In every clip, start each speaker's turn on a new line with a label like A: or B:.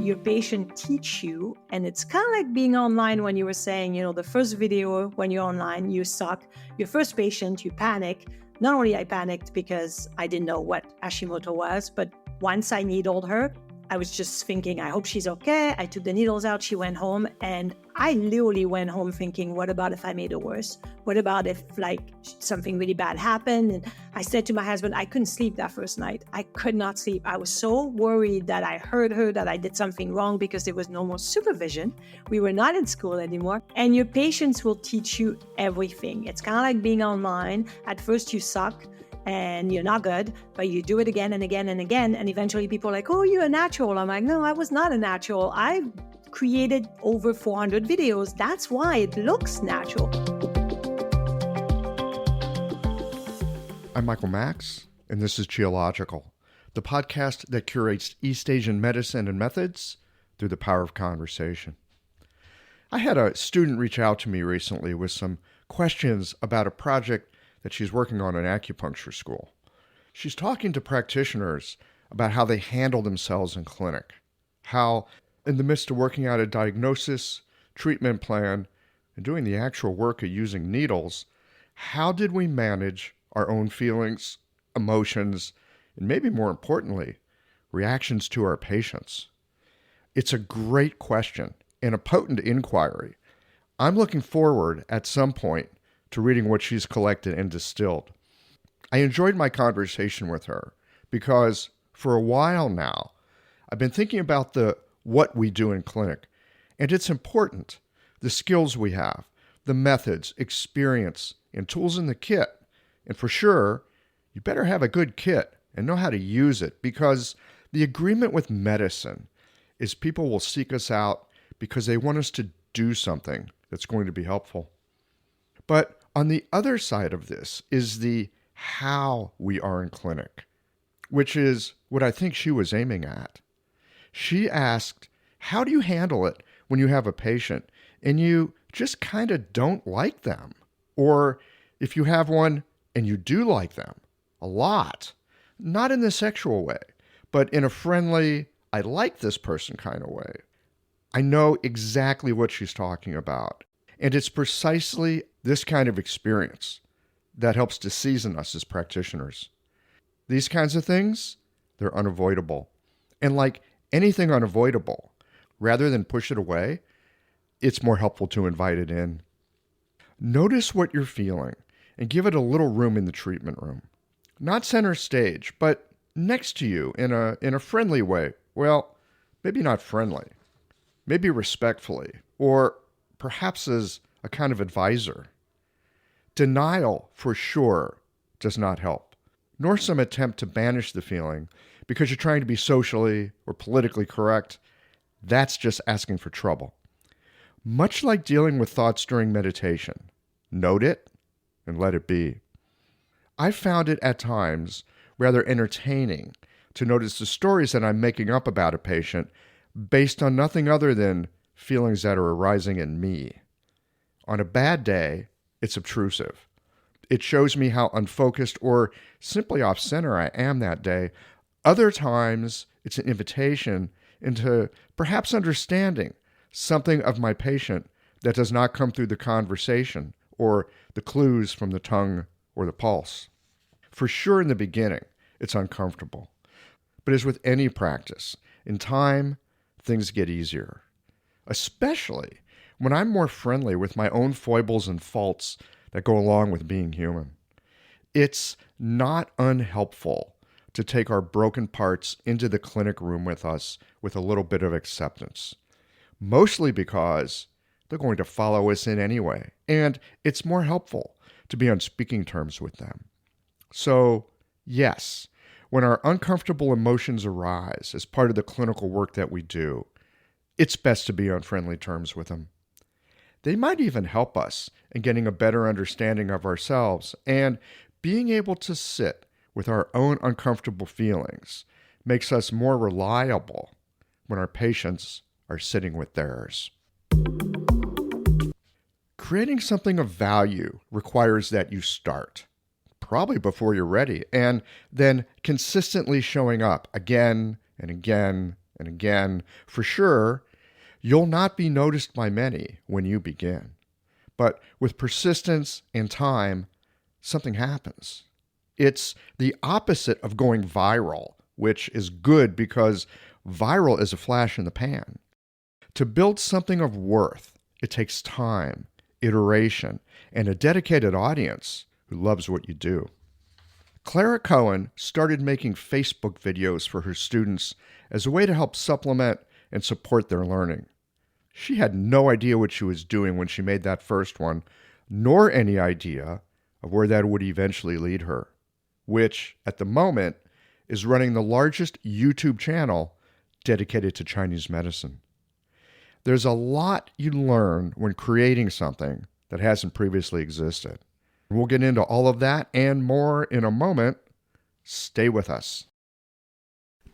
A: your patient teach you. And it's kind of like being online when you were saying, the first video when you're online, you suck. Your first patient, you panic. Not only I panicked because I didn't know what Hashimoto was, but once I needled her, I was just thinking, I hope she's okay. I took the needles out, she went home, and I literally went home thinking, what about if I made it worse? What about if something really bad happened? And I said to my husband, I couldn't sleep that first night. I could not sleep. I was so worried that I hurt her, that I did something wrong because there was no more supervision. We were not in school anymore. And your patients will teach you everything. It's kind of like being online. At first you suck and you're not good, but you do it again and again and again. And eventually people are like, oh, you're a natural. I'm like, no, I was not a natural. I created over 400 videos. That's why it looks natural.
B: I'm Michael Max, and this is Geological, the podcast that curates East Asian medicine and methods through the power of conversation. I had a student reach out to me recently with some questions about a project that she's working on in acupuncture school. She's talking to practitioners about how they handle themselves in clinic, how in the midst of working out a diagnosis, treatment plan, and doing the actual work of using needles, how did we manage our own feelings, emotions, and maybe more importantly, reactions to our patients? It's a great question and a potent inquiry. I'm looking forward at some point to reading what she's collected and distilled. I enjoyed my conversation with her because for a while now, I've been thinking about what we do in clinic, and it's important, the skills we have, the methods, experience, and tools in the kit. And for sure, you better have a good kit and know how to use it, because the agreement with medicine is people will seek us out because they want us to do something that's going to be helpful. But on the other side of this is the how we are in clinic, which is what I think she was aiming at. She asked, how do you handle it when you have a patient and you just kind of don't like them? Or if you have one and you do like them a lot, not in the sexual way, but in a friendly, I like this person kind of way. I know exactly what she's talking about. And it's precisely this kind of experience that helps to season us as practitioners. These kinds of things, they're unavoidable. And like anything unavoidable, rather than push it away, it's more helpful to invite it in. Notice what you're feeling and give it a little room in the treatment room. Not center stage, but next to you in a friendly way. Well, maybe not friendly, maybe respectfully, or perhaps as a kind of advisor. Denial, for sure, does not help, nor some attempt to banish the feeling because you're trying to be socially or politically correct. That's just asking for trouble. Much like dealing with thoughts during meditation, note it and let it be. I found it at times rather entertaining to notice the stories that I'm making up about a patient based on nothing other than feelings that are arising in me. On a bad day, it's obtrusive. It shows me how unfocused or simply off-center I am that day. Other times, it's an invitation into perhaps understanding something of my patient that does not come through the conversation or the clues from the tongue or the pulse. For sure, in the beginning, it's uncomfortable. But as with any practice, in time, things get easier. Especially when I'm more friendly with my own foibles and faults that go along with being human. It's not unhelpful to take our broken parts into the clinic room with us with a little bit of acceptance. Mostly because they're going to follow us in anyway, and it's more helpful to be on speaking terms with them. So, yes, when our uncomfortable emotions arise as part of the clinical work that we do, it's best to be on friendly terms with them. They might even help us in getting a better understanding of ourselves, and being able to sit with our own uncomfortable feelings makes us more reliable when our patients are sitting with theirs. Creating something of value requires that you start, probably before you're ready, and then consistently showing up again and again And again, for sure, you'll not be noticed by many when you begin. But with persistence and time, something happens. It's the opposite of going viral, which is good because viral is a flash in the pan. To build something of worth, it takes time, iteration, and a dedicated audience who loves what you do. Clara Cohen started making Facebook videos for her students as a way to help supplement and support their learning. She had no idea what she was doing when she made that first one, nor any idea of where that would eventually lead her, which, at the moment, is running the largest YouTube channel dedicated to Chinese medicine. There's a lot you learn when creating something that hasn't previously existed. We'll get into all of that and more in a moment. Stay with us.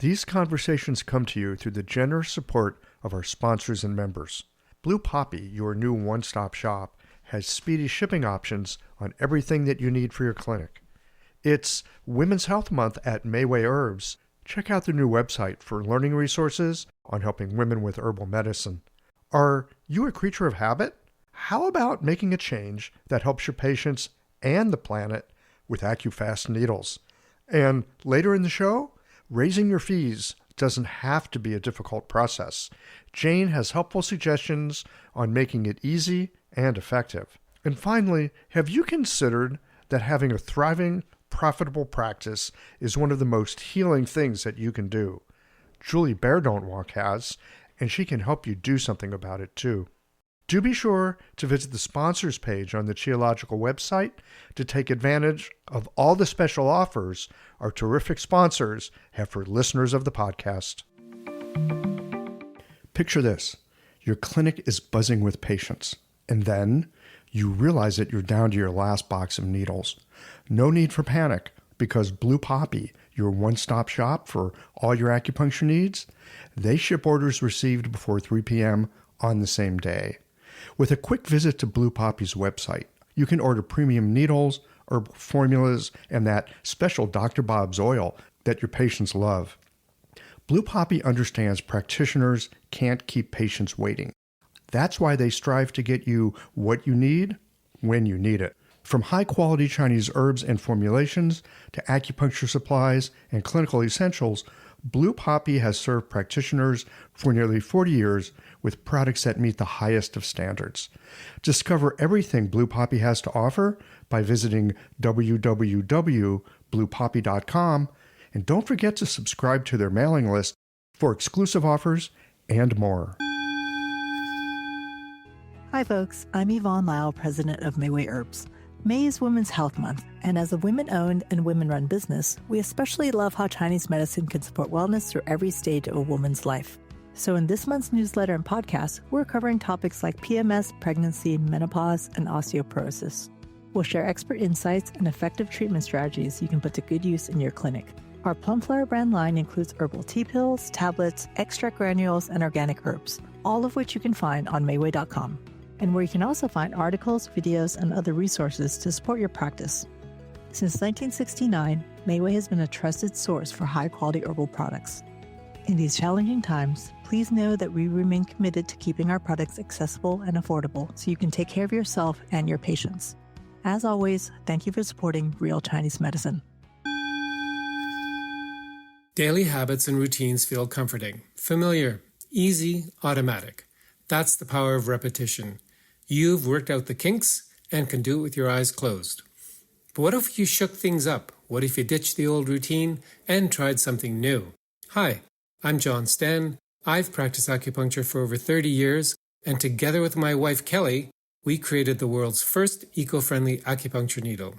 B: These conversations come to you through the generous support of our sponsors and members. Blue Poppy, your new one-stop shop, has speedy shipping options on everything that you need for your clinic. It's Women's Health Month at Mayway Herbs. Check out their new website for learning resources on helping women with herbal medicine. Are you a creature of habit? How about making a change that helps your patients and the planet with AccuFast needles? And later in the show, raising your fees doesn't have to be a difficult process. Jane has helpful suggestions on making it easy and effective. And finally, have you considered that having a thriving, profitable practice is one of the most healing things that you can do? Julie Bear Don't Walk has, and she can help you do something about it too. Do be sure to visit the sponsors page on the Qiological website to take advantage of all the special offers our terrific sponsors have for listeners of the podcast. Picture this. Your clinic is buzzing with patients, and then you realize that you're down to your last box of needles. No need for panic, because Blue Poppy, your one-stop shop for all your acupuncture needs, they ship orders received before 3 p.m. on the same day. With a quick visit to Blue Poppy's website, you can order premium needles, herbal formulas, and that special Dr. Bob's oil that your patients love. Blue Poppy understands practitioners can't keep patients waiting. That's why they strive to get you what you need when you need it. From high-quality Chinese herbs and formulations to acupuncture supplies and clinical essentials, Blue Poppy has served practitioners for nearly 40 years with products that meet the highest of standards. Discover everything Blue Poppy has to offer by visiting www.bluepoppy.com, and don't forget to subscribe to their mailing list for exclusive offers and more.
C: Hi folks, I'm Yvonne Lau, president of Mayway Herbs. May is Women's Health Month, and as a women-owned and women-run business, we especially love how Chinese medicine can support wellness through every stage of a woman's life. So in this month's newsletter and podcast, we're covering topics like PMS, pregnancy, menopause, and osteoporosis. We'll share expert insights and effective treatment strategies you can put to good use in your clinic. Our Plumflower brand line includes herbal tea pills, tablets, extract granules, and organic herbs, all of which you can find on Mayway.com. And where you can also find articles, videos, and other resources to support your practice. Since 1969, Mayway has been a trusted source for high-quality herbal products. In these challenging times, please know that we remain committed to keeping our products accessible and affordable so you can take care of yourself and your patients. As always, thank you for supporting Real Chinese Medicine.
D: Daily habits and routines feel comforting, familiar, easy, automatic. That's the power of repetition. You've worked out the kinks and can do it with your eyes closed. But what if you shook things up? What if you ditched the old routine and tried something new? Hi, I'm John Sten. I've practiced acupuncture for over 30 years, and together with my wife Kelly, we created the world's first eco-friendly acupuncture needle.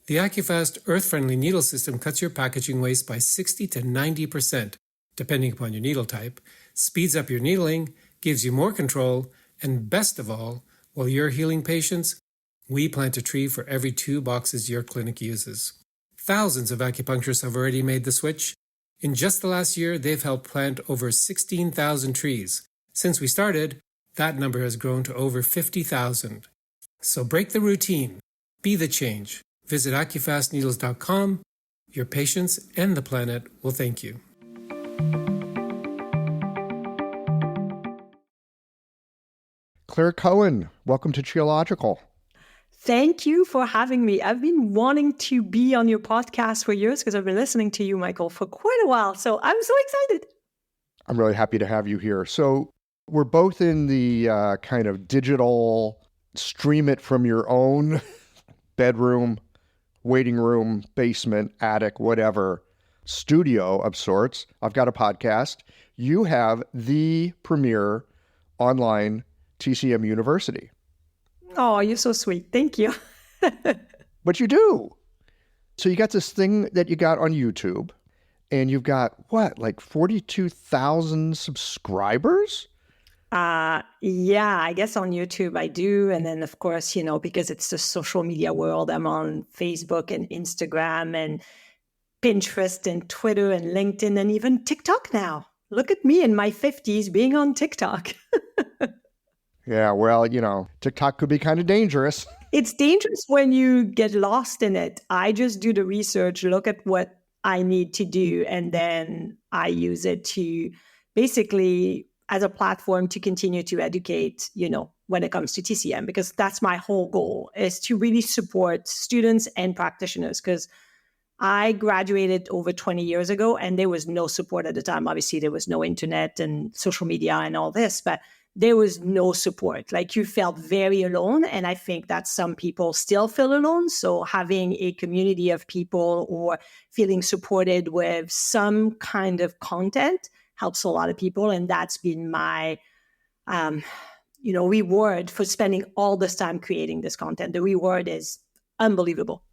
D: The AccuFast earth-friendly needle system cuts your packaging waste by 60 to 90%, depending upon your needle type, speeds up your needling, gives you more control, and best of all, while you're healing patients, we plant a tree for every 2 boxes your clinic uses. Thousands of acupuncturists have already made the switch. In just the last year, they've helped plant over 16,000 trees. Since we started, that number has grown to over 50,000. So break the routine. Be the change. Visit AccuFastNeedles.com. Your patients and the planet will thank you.
B: Clara Cohen, welcome to Geological.
A: Thank you for having me. I've been wanting to be on your podcast for years because I've been listening to you, Michael, for quite a while. So I'm so excited.
B: I'm really happy to have you here. So we're both in the kind of digital, stream it from your own bedroom, waiting room, basement, attic, whatever, studio of sorts. I've got a podcast. You have the premier online TCM university.
A: Oh, you're so sweet. Thank you.
B: But you do. So you got this thing that you got on YouTube, and you've got, what, like 42,000 subscribers?
A: Yeah, I guess on YouTube I do. And then, of course, because it's the social media world, I'm on Facebook and Instagram and Pinterest and Twitter and LinkedIn and even TikTok now. Look at me in my 50s being on TikTok.
B: Yeah, well, TikTok could be kind of dangerous.
A: It's dangerous when you get lost in it. I just do the research, look at what I need to do, and then I use it to basically as a platform to continue to educate, when it comes to TCM, because that's my whole goal, is to really support students and practitioners, because I graduated over 20 years ago and there was no support at the time. Obviously, there was no internet and social media and all this, but there was no support. Like, you felt very alone. And I think that some people still feel alone. So having a community of people or feeling supported with some kind of content helps a lot of people. And that's been my, reward for spending all this time creating this content. The reward is unbelievable.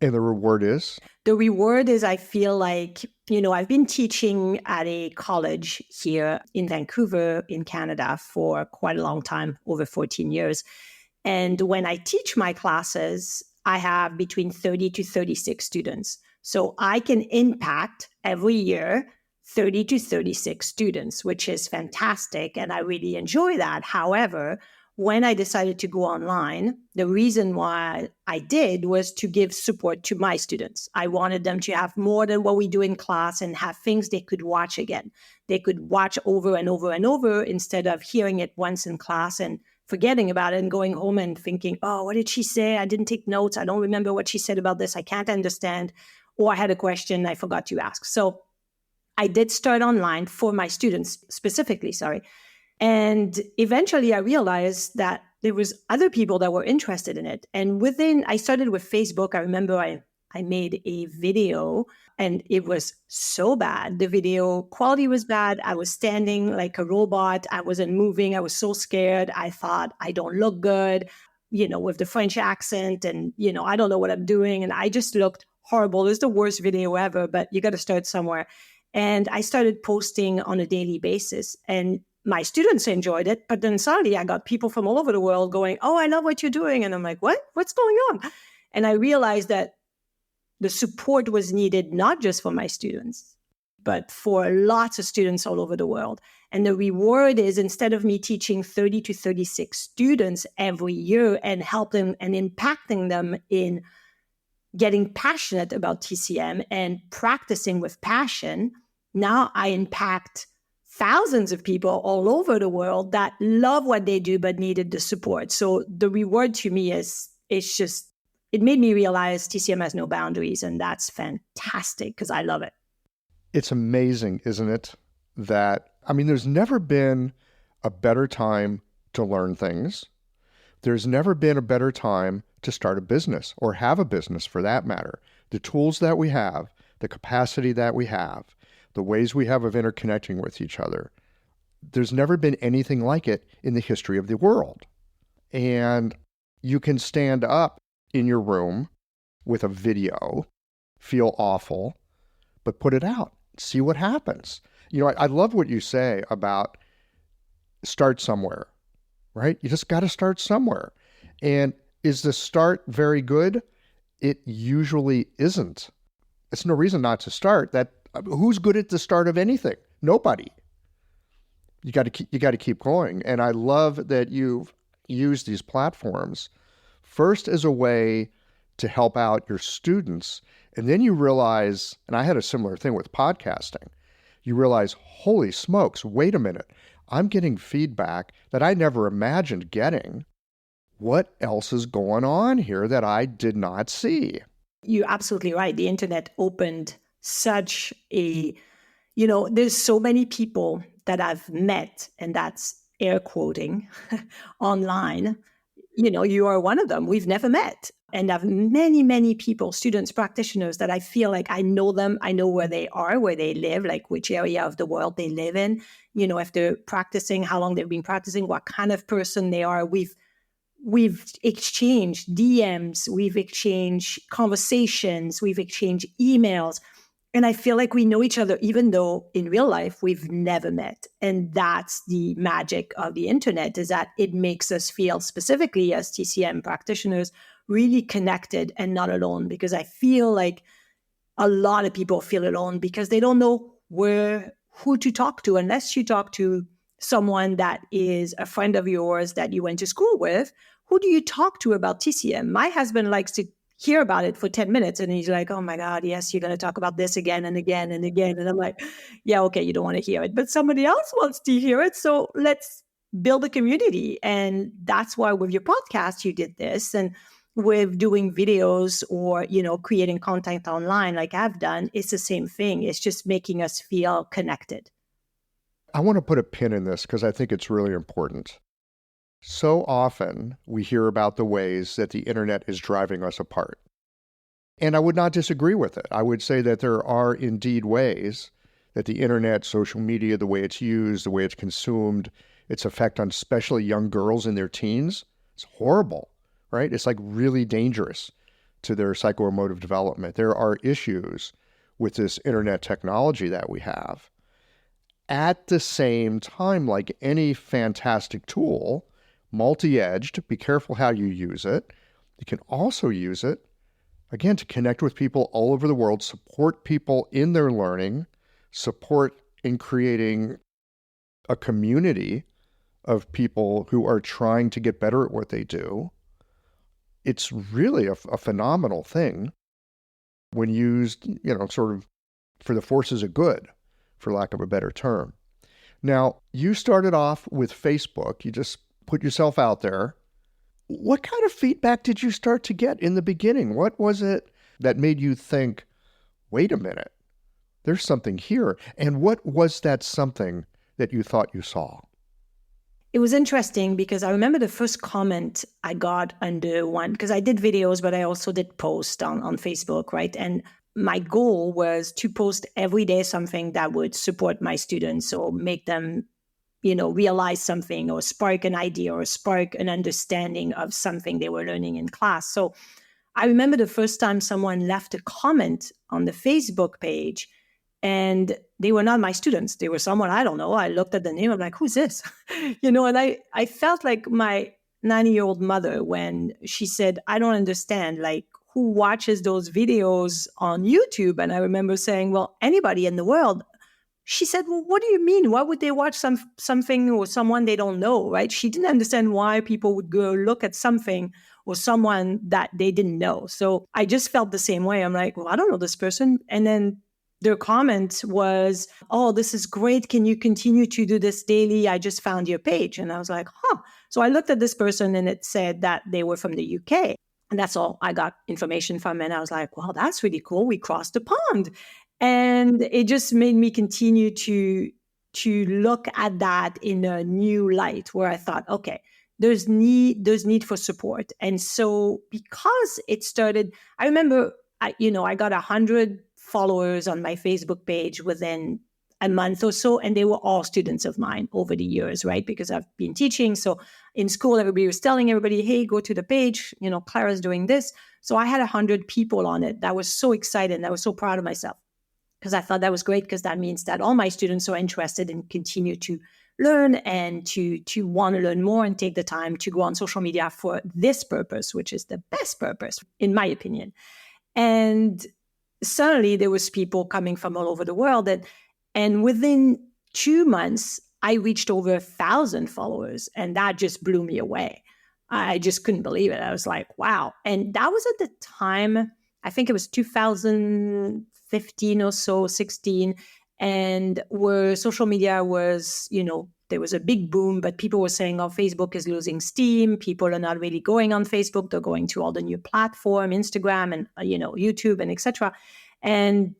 B: And the reward is?
A: The reward is, I feel like, I've been teaching at a college here in Vancouver, in Canada, for quite a long time, over 14 years. And when I teach my classes, I have between 30 to 36 students. So I can impact every year 30 to 36 students, which is fantastic. And I really enjoy that. However, when I decided to go online, the reason why I did was to give support to my students. I wanted them to have more than what we do in class and have things they could watch again. They could watch over and over and over instead of hearing it once in class and forgetting about it and going home and thinking, oh, what did she say? I didn't take notes. I don't remember what she said about this. I can't understand. Or I had a question I forgot to ask. So I did start online for my students specifically, And eventually I realized that there was other people that were interested in it. And I started with Facebook. I remember I made a video and it was so bad. The video quality was bad. I was standing like a robot. I wasn't moving. I was so scared. I thought, I don't look good, with the French accent and, I don't know what I'm doing. And I just looked horrible. It was the worst video ever, but you got to start somewhere. And I started posting on a daily basis, and my students enjoyed it. But then suddenly I got people from all over the world going, oh, I love what you're doing. And I'm like, what? What's going on? And I realized that the support was needed, not just for my students, but for lots of students all over the world. And the reward is, instead of me teaching 30 to 36 students every year and help them and impacting them in getting passionate about TCM and practicing with passion, now I impact thousands of people all over the world that love what they do but needed the support. So the reward to me it made me realize TCM has no boundaries, and that's fantastic because I love it.
B: It's amazing, isn't it? There's never been a better time to learn things. There's never been a better time to start a business, or have a business for that matter. The tools that we have, the capacity that we have, the ways we have of interconnecting with each other. There's never been anything like it in the history of the world. And you can stand up in your room with a video, feel awful, but put it out, see what happens. I love what you say about start somewhere, right? You just got to start somewhere. And is the start very good? It usually isn't. It's no reason not to start. Who's good at the start of anything? Nobody. You got to keep going. And I love that you've used these platforms first as a way to help out your students, and then you realize, and I had a similar thing with podcasting. You realize, holy smokes, wait a minute. I'm getting feedback that I never imagined getting. What else is going on here that I did not see?
A: You're absolutely right. The internet opened such a, there's so many people that I've met, and that's air quoting online. You are one of them. We've never met. And I have many, many people, students, practitioners, that I feel like I know them. I know where they are, where they live, like which area of the world they live in, if they're practicing, how long they've been practicing, what kind of person they are. We've exchanged DMs, we've exchanged conversations, we've exchanged emails. And I feel like we know each other, even though in real life we've never met. And that's the magic of the internet, is that it makes us feel, specifically as TCM practitioners, really connected and not alone. Because I feel like a lot of people feel alone because they don't know who to talk to, unless you talk to someone that is a friend of yours that you went to school with. Who do you talk to about TCM? My husband likes to hear about it for 10 minutes and he's like, oh my God, yes, you're going to talk about this again and again and again. And I'm like, yeah, okay, you don't want to hear it, but somebody else wants to hear it. So let's build a community. And that's why with your podcast, you did this. And with doing videos or, creating content online like I've done, it's the same thing. It's just making us feel connected.
B: I want to put a pin in this because I think it's really important. So often we hear about the ways that the internet is driving us apart. And I would not disagree with it. I would say that there are indeed ways that the internet, social media, the way it's used, the way it's consumed, its effect on especially young girls in their teens, it's horrible, right? It's like really dangerous to their psychoemotive development. There are issues with this internet technology that we have. At the same time, like any fantastic tool, multi-edged, be careful how you use it. You can also use it, again, to connect with people all over the world, support people in their learning, support in creating a community of people who are trying to get better at what they do. It's really a phenomenal thing when used, sort of for the forces of good, for lack of a better term. Now, you started off with Facebook. You just put yourself out there. What kind of feedback did you start to get in the beginning? What was it that made you think, wait a minute, there's something here? And what was that something that you thought you saw?
A: It was interesting because I remember the first comment I got under one, because I did videos, but I also did posts on Facebook, right? And my goal was to post every day something that would support my students or make them realize something or spark an idea or spark an understanding of something they were learning in class. So I remember the first time someone left a comment on the Facebook page, and they were not my students. They were someone I don't know. I looked at the name. I'm like, who's this? And I felt like my 90-year-old mother when she said, I don't understand, like, who watches those videos on YouTube? And I remember saying, well, anybody in the world. She said, well, what do you mean? Why would they watch something or someone they don't know, right? She didn't understand why people would go look at something or someone that they didn't know. So I just felt the same way. I'm like, well, I don't know this person. And then their comment was, oh, this is great. Can you continue to do this daily? I just found your page. And I was like, huh. So I looked at this person and it said that they were from the UK. And that's all I got information from. And I was like, well, that's really cool. We crossed the pond. And it just made me continue to look at that in a new light, where I thought, okay, there's need for support. And so because it started, I remember, I got 100 followers on my Facebook page within a month or so, and they were all students of mine over the years, right? Because I've been teaching. So in school, everybody was telling everybody, hey, go to the page, Clara's doing this. So I had 100 people on it. That was so excited. And I was so proud of myself, because I thought that was great, because that means that all my students are interested and continue to learn and to want to learn more and take the time to go on social media for this purpose, which is the best purpose, in my opinion. And suddenly there was people coming from all over the world. And within 2 months, I reached over 1,000 followers, and that just blew me away. I just couldn't believe it. I was like, wow. And that was at the time, I think it was 2015 or so, 16, and where social media was, there was a big boom, but people were saying, oh, Facebook is losing steam. People are not really going on Facebook. They're going to all the new platform, Instagram and, YouTube and etc. And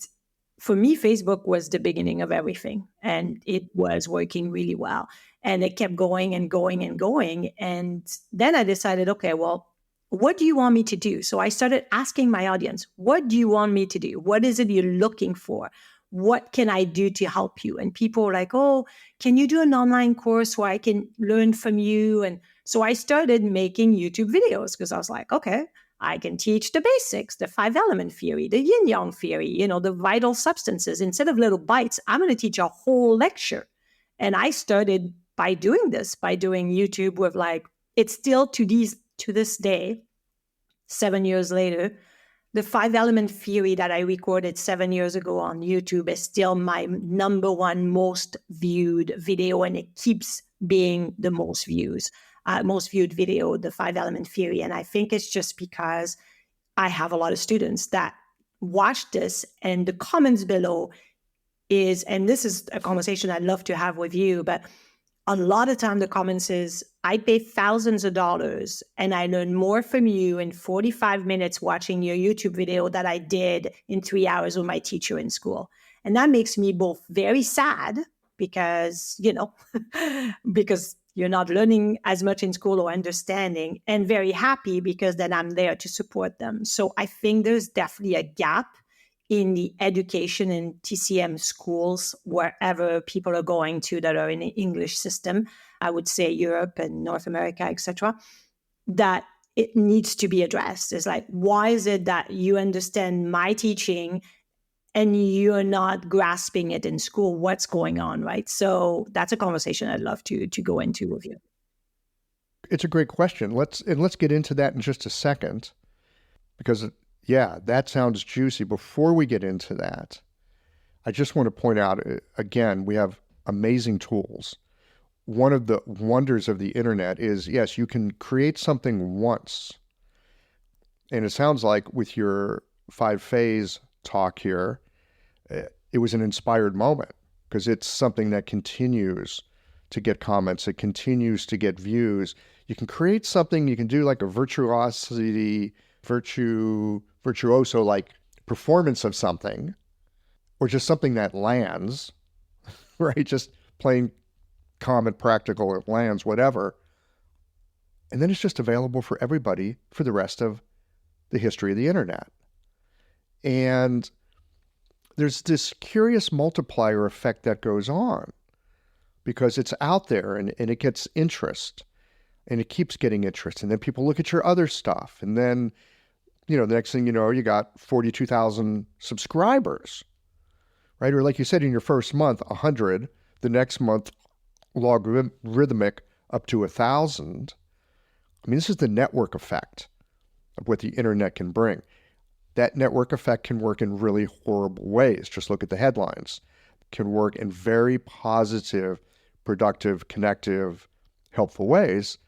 A: for me, Facebook was the beginning of everything, and it was working really well. And it kept going and going and going. And then I decided, okay, well, what do you want me to do? So I started asking my audience, what do you want me to do? What is it you're looking for? What can I do to help you? And people were like, oh, can you do an online course where I can learn from you? And so I started making YouTube videos because I was like, okay, I can teach the basics, the 5-element theory, the yin-yang theory, the vital substances. Instead of little bites, I'm going to teach a whole lecture. And I started by doing YouTube with it's still to this day, 7 years later, the 5-element theory that I recorded 7 years ago on YouTube is still my number one most viewed video, and it keeps being the most viewed video, the 5-element theory. And I think it's just because I have a lot of students that watch this, and the comments below and this is a conversation I'd love to have with you, but a lot of time the comments is, I pay thousands of dollars and I learn more from you in 45 minutes watching your YouTube video that I did in 3 hours with my teacher in school. And that makes me both very sad because, because you're not learning as much in school or understanding, and very happy because then I'm there to support them. So I think there's definitely a gap in the education in TCM schools, wherever people are going to that are in the English system, I would say Europe and North America, etc., that it needs to be addressed. It's like, why is it that you understand my teaching and you're not grasping it in school? What's going on, right? So that's a conversation I'd love to go into with you.
B: It's a great question. Let's get into that in just a second, because yeah, that sounds juicy. Before we get into that, I just want to point out, again, we have amazing tools. One of the wonders of the internet is, yes, you can create something once. And it sounds like with your 5-phase talk here, it was an inspired moment, because it's something that continues to get comments. It continues to get views. You can create something, you can do like a virtuoso like performance of something, or just something that lands, right? Just plain common, practical, it lands, whatever. And then it's just available for everybody for the rest of the history of the internet. And there's this curious multiplier effect that goes on because it's out there and it gets interest, and it keeps getting interest. And then people look at your other stuff, and then the next thing you know, you got 42,000 subscribers, right? Or like you said, in your first month, 100, the next month, logarithmic up to 1,000. I mean, this is the network effect of what the internet can bring. That network effect can work in really horrible ways. Just look at the headlines. It can work in very positive, productive, connective, helpful ways,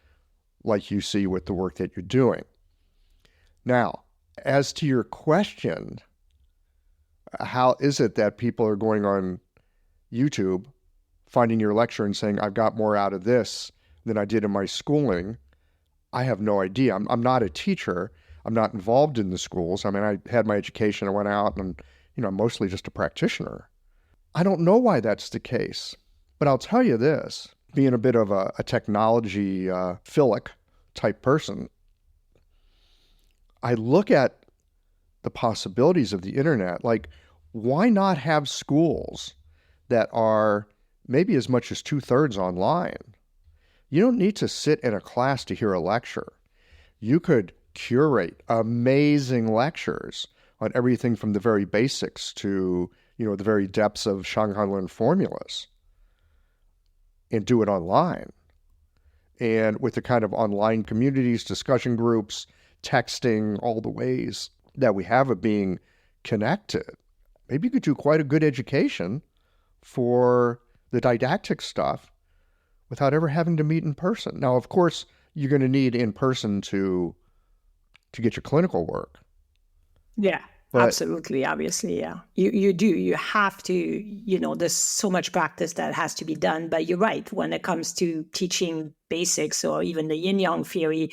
B: like you see with the work that you're doing. Now, as to your question, how is it that people are going on YouTube, finding your lecture and saying, I've got more out of this than I did in my schooling? I have no idea. I'm not a teacher. I'm not involved in the schools. I mean, I had my education. I went out and, I'm mostly just a practitioner. I don't know why that's the case, but I'll tell you this, being a bit of a technology philic type person, I look at the possibilities of the internet. Like, why not have schools that are maybe as much as 2/3 online? You don't need to sit in a class to hear a lecture. You could curate amazing lectures on everything from the very basics to, the very depths of Shanghainlun formulas, and do it online. And with the kind of online communities, discussion groups, texting, all the ways that we have of being connected, maybe you could do quite a good education for the didactic stuff without ever having to meet in person. Now, of course, you're going to need in person to get your clinical work.
A: Yeah.
B: But
A: Absolutely, obviously, yeah. You do. You have to, there's so much practice that has to be done. But you're right. When it comes to teaching basics or even the yin-yang theory,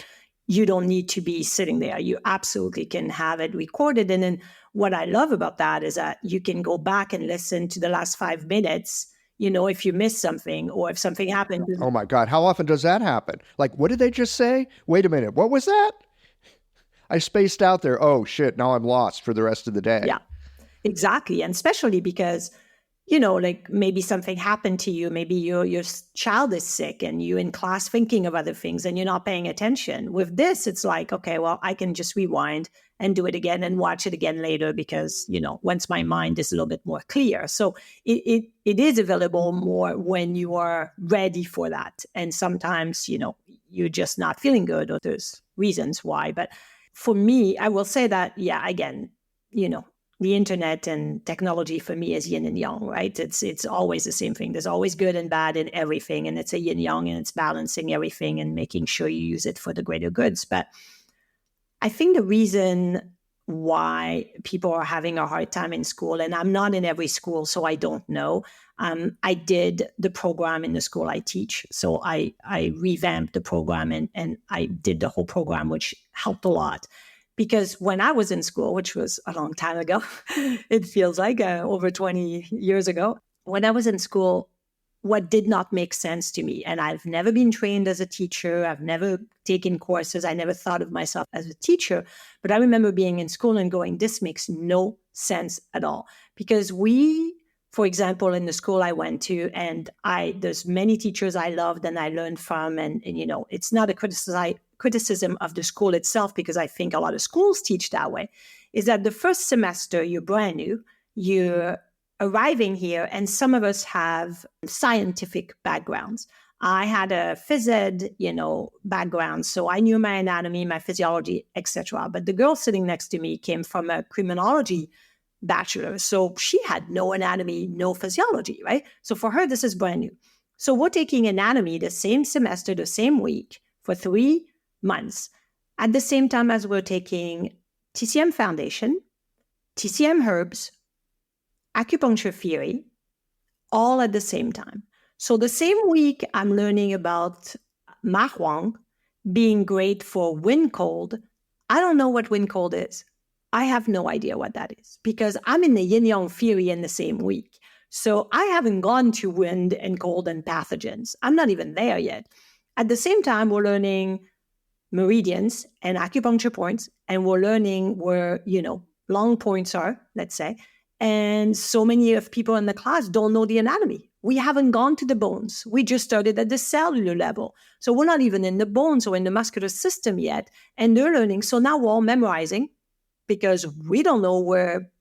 A: you don't need to be sitting there. You absolutely can have it recorded. And then what I love about that is that you can go back and listen to the last 5 minutes, if you miss something or if something happened.
B: oh my God, how often does that happen? Like, what did they just say? Wait a minute, what was that? I spaced out there. Oh shit, now I'm lost for the rest of the day.
A: Yeah, exactly. And especially because, like maybe something happened to you. Maybe your child is sick and you're in class thinking of other things and you're not paying attention. With this, it's like, okay, well, I can just rewind and do it again and watch it again later because, once my mind is a little bit more clear. So it is available more when you are ready for that. And sometimes, you're just not feeling good or there's reasons why. But for me, I will say that, yeah, again, the internet and technology for me is yin and yang, right? It's always the same thing. There's always good and bad in everything. And it's a yin yang and it's balancing everything and making sure you use it for the greater goods. But I think the reason why people are having a hard time in school, and I'm not in every school, so I don't know. I did the program in the school I teach. So I revamped the program and I did the whole program, which helped a lot. Because when I was in school, which was a long time ago, it feels like over 20 years ago, when I was in school, what did not make sense to me, and I've never been trained as a teacher, I've never taken courses, I never thought of myself as a teacher, but I remember being in school and going, this makes no sense at all. Because for example, in the school I went to, and there's many teachers I loved and I learned from, and it's not a criticism of the school itself, because I think a lot of schools teach that way, is that the first semester, you're brand new, you're arriving here, and some of us have scientific backgrounds. I had a phys ed, background, so I knew my anatomy, my physiology, etc. But the girl sitting next to me came from a criminology bachelor, so she had no anatomy, no physiology, right? So for her, this is brand new. So we're taking anatomy the same semester, the same week for 3 months, at the same time as we're taking TCM Foundation, TCM Herbs, acupuncture theory, all at the same time. So the same week, I'm learning about Ma Huang being great for wind cold. I don't know what wind cold is. I have no idea what that is because I'm in the yin-yang theory in the same week. So I haven't gone to wind and cold and pathogens. I'm not even there yet. At the same time, we're learning meridians and acupuncture points, and we're learning where, long points are, let's say. And so many of people in the class don't know the anatomy. We haven't gone to the bones. We just started at the cellular level. So we're not even in the bones or in the muscular system yet. And they're learning. So now we're all memorizing because we don't know where,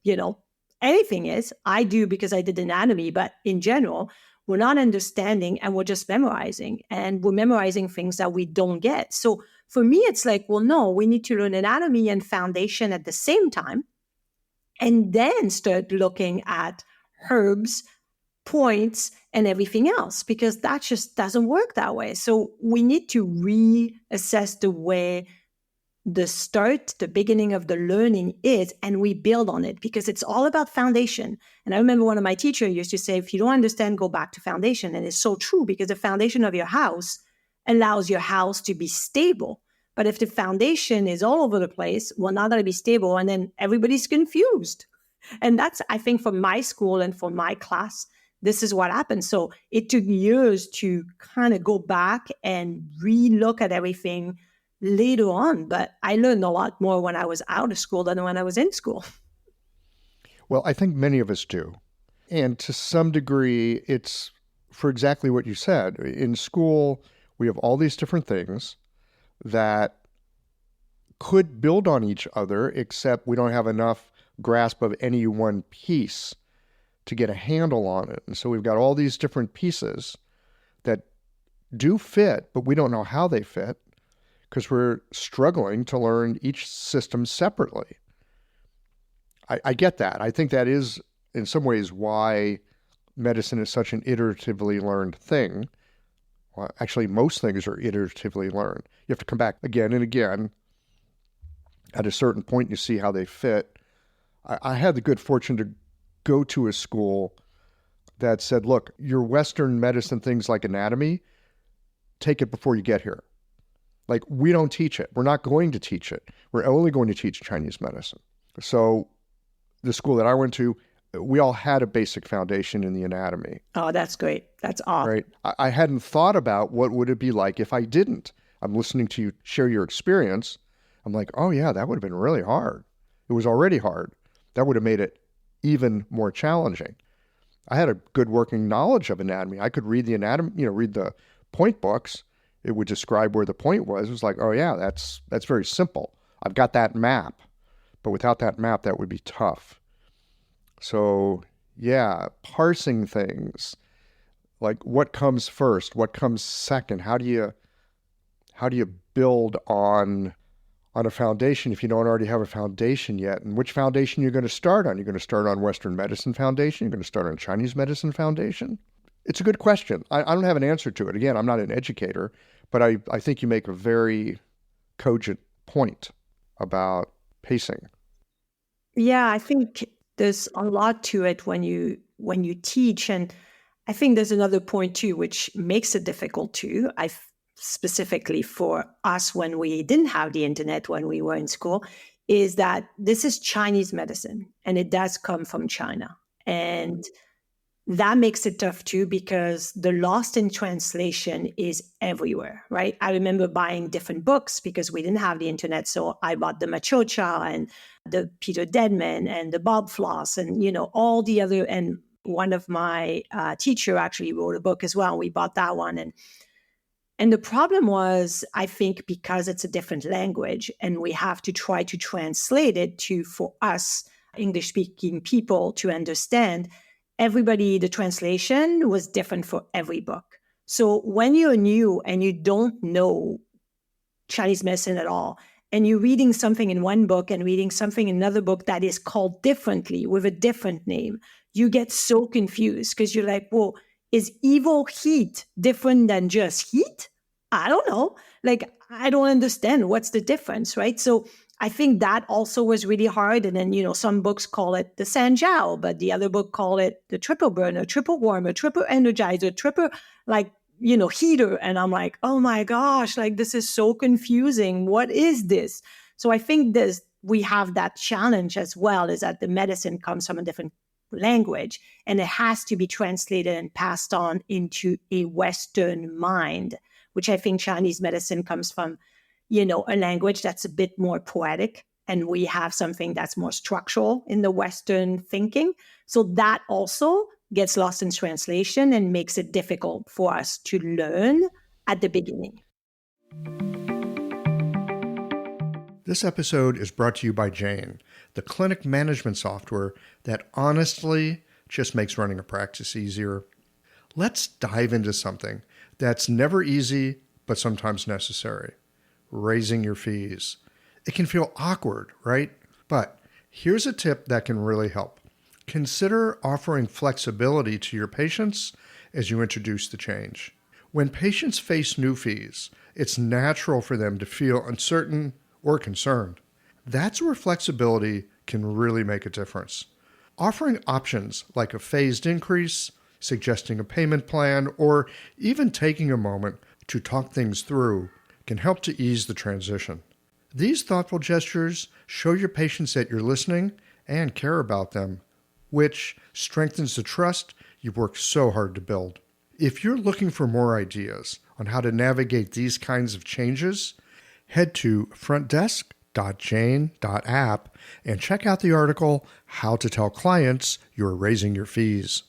A: anything is. I do because I did anatomy, but in general, we're not understanding and we're just memorizing. And we're memorizing things that we don't get. So for me, it's like, well, no, we need to learn anatomy and foundation at the same time. And then start looking at herbs, points, and everything else, because that just doesn't work that way. So we need to reassess the way the beginning of the learning is, and we build on it because it's all about foundation. And I remember one of my teachers used to say, if you don't understand, go back to foundation. And it's so true because the foundation of your house allows your house to be stable. But if the foundation is all over the place, we're not going to be stable, and then everybody's confused. And that's, I think, for my school and for my class, this is what happened. So it took years to kind of go back and re-look at everything later on. But I learned a lot more when I was out of school than when I was in school.
B: Well, I think many of us do. And to some degree, it's for exactly what you said. In school, we have all these different things that could build on each other, except we don't have enough grasp of any one piece to get a handle on it. And so we've got all these different pieces that do fit, but we don't know how they fit because we're struggling to learn each system separately. I get that. I think that is, in some ways, why medicine is such an iteratively learned thing. Well, actually, most things are iteratively learned. You have to come back again and again. At a certain point, you see how they fit. I had the good fortune to go to a school that said, look, your Western medicine things like anatomy, take it before you get here. Like, we don't teach it. We're not going to teach it. We're only going to teach Chinese medicine. So the school that I went to, we all had a basic foundation in the anatomy.
A: Oh, that's great. That's awesome.
B: Right? I hadn't thought about what would it be like if I didn't. I'm listening to you share your experience. I'm like, oh yeah, that would have been really hard. It was already hard. That would have made it even more challenging. I had a good working knowledge of anatomy. I could read the anatomy, read the point books. It would describe where the point was. It was like, oh yeah, that's very simple. I've got that map. But without that map, that would be tough. So yeah, parsing things, like what comes first, what comes second, how do you build on a foundation if you don't already have a foundation yet? And which foundation you're going to start on? You're going to start on Western medicine foundation? You're going to start on Chinese medicine foundation? It's a good question. I don't have an answer to it. Again, I'm not an educator, but I think you make a very cogent point about pacing.
A: Yeah, I think there's a lot to it when you teach. And I think there's another point too, which makes it difficult too. Specifically for us when we didn't have the internet when we were in school, is that this is Chinese medicine and it does come from China. And that makes it tough too, because the lost in translation is everywhere, right? I remember buying different books because we didn't have the internet. So I bought the Machocha and the Peter Deadman and the Bob Floss and, all the other, and one of my teacher actually wrote a book as well. We bought that one. And the problem was, I think, because it's a different language and we have to try to translate it for us English-speaking people to understand, the translation was different for every book. So when you're new and you don't know Chinese medicine at all, and you're reading something in one book and reading something in another book that is called differently with a different name, you get so confused because you're like, well, is evil heat different than just heat? I don't know. Like, I don't understand what's the difference, right? So I think that also was really hard. And then, some books call it the Sanjiao, but the other book call it the triple burner, triple warmer, triple energizer, triple heater. And I'm like, oh my gosh, like this is so confusing. What is this? So I think we have that challenge as well, is that the medicine comes from a different language and it has to be translated and passed on into a Western mind, which I think Chinese medicine comes from, a language that's a bit more poetic, and we have something that's more structural in the Western thinking. So that also gets lost in translation and makes it difficult for us to learn at the beginning.
B: This episode is brought to you by Jane, the clinic management software that honestly just makes running a practice easier. Let's dive into something that's never easy, but sometimes necessary: raising your fees. It can feel awkward, right? But here's a tip that can really help. Consider offering flexibility to your patients as you introduce the change. When patients face new fees, it's natural for them to feel uncertain or concerned. That's where flexibility can really make a difference. Offering options like a phased increase, suggesting a payment plan, or even taking a moment to talk things through can help to ease the transition. These thoughtful gestures show your patients that you're listening and care about them, which strengthens the trust you've worked so hard to build. If you're looking for more ideas on how to navigate these kinds of changes, head to frontdesk.jane.app and check out the article, How to Tell Clients You're Raising Your Fees.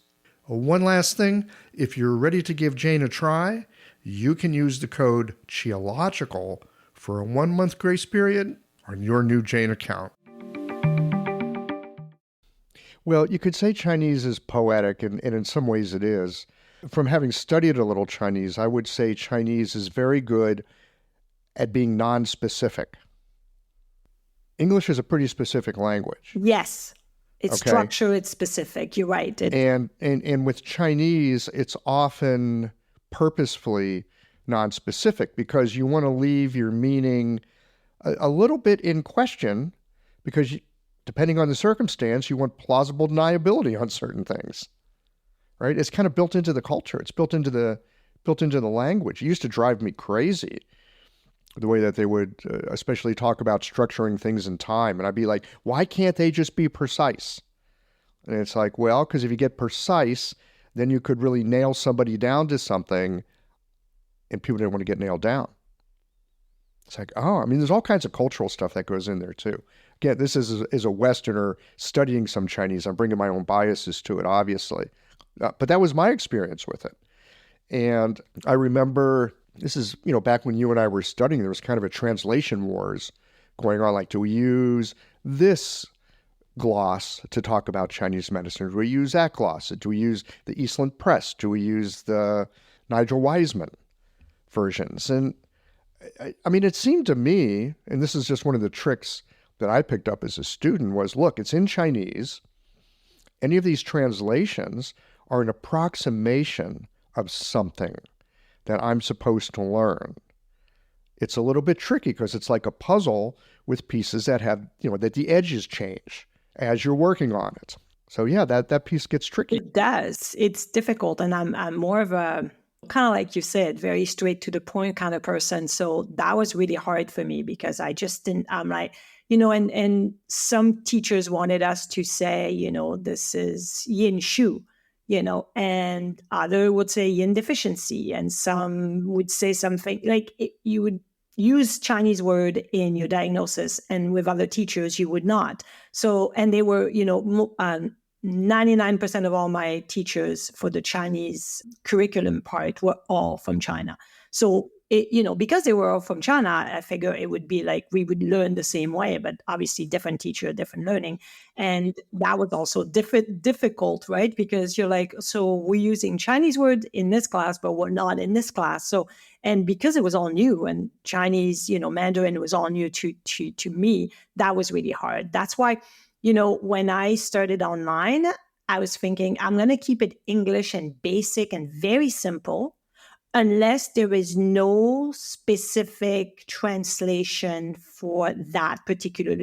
B: One last thing, if you're ready to give Jane a try, you can use the code CHIOLOGICAL for a 1-month grace period on your new Jane account. Well, you could say Chinese is poetic, and in some ways it is. From having studied a little Chinese, I would say Chinese is very good at being non-specific. English is a pretty specific language.
A: Yes. It's structure, it's specific. You're right.
B: And with Chinese, it's often purposefully non-specific because you want to leave your meaning a little bit in question, because depending on the circumstance, you want plausible deniability on certain things, right? It's kind of built into the culture. It's built into the language. It used to drive me crazy, the way that they would especially talk about structuring things in time. And I'd be like, why can't they just be precise? And it's like, well, because if you get precise, then you could really nail somebody down to something, and people didn't want to get nailed down. It's like, oh, I mean, there's all kinds of cultural stuff that goes in there too. Again, this is a Westerner studying some Chinese. I'm bringing my own biases to it, obviously. But that was my experience with it. And I remember, this is, back when you and I were studying, there was kind of a translation wars going on. Like, do we use this gloss to talk about Chinese medicine? Do we use that gloss? Do we use the Eastland Press? Do we use the Nigel Wiseman versions? And I mean, it seemed to me, and this is just one of the tricks that I picked up as a student, was, look, it's in Chinese. Any of these translations are an approximation of something that I'm supposed to learn. It's a little bit tricky because it's like a puzzle with pieces that have, that the edges change as you're working on it. So yeah, that piece gets tricky.
A: It does. It's difficult. And I'm more of a, kind of like you said, very straight to the point kind of person. So that was really hard for me because I just didn't, I'm like, and some teachers wanted us to say, this is yin shu, and other would say yin deficiency. And some would say something like you would use Chinese word in your diagnosis, and with other teachers, you would not. So, and they were, 99% of all my teachers for the Chinese curriculum part were all from China. So, because they were all from China, I figure it would be like we would learn the same way, but obviously different teacher, different learning. And that was also difficult, right? Because you're like, so we're using Chinese word in this class, but we're not in this class. So, and because it was all new and Chinese, Mandarin was all new to me, that was really hard. That's why, when I started online, I was thinking, I'm going to keep it English and basic and very simple, unless there is no specific translation for that particular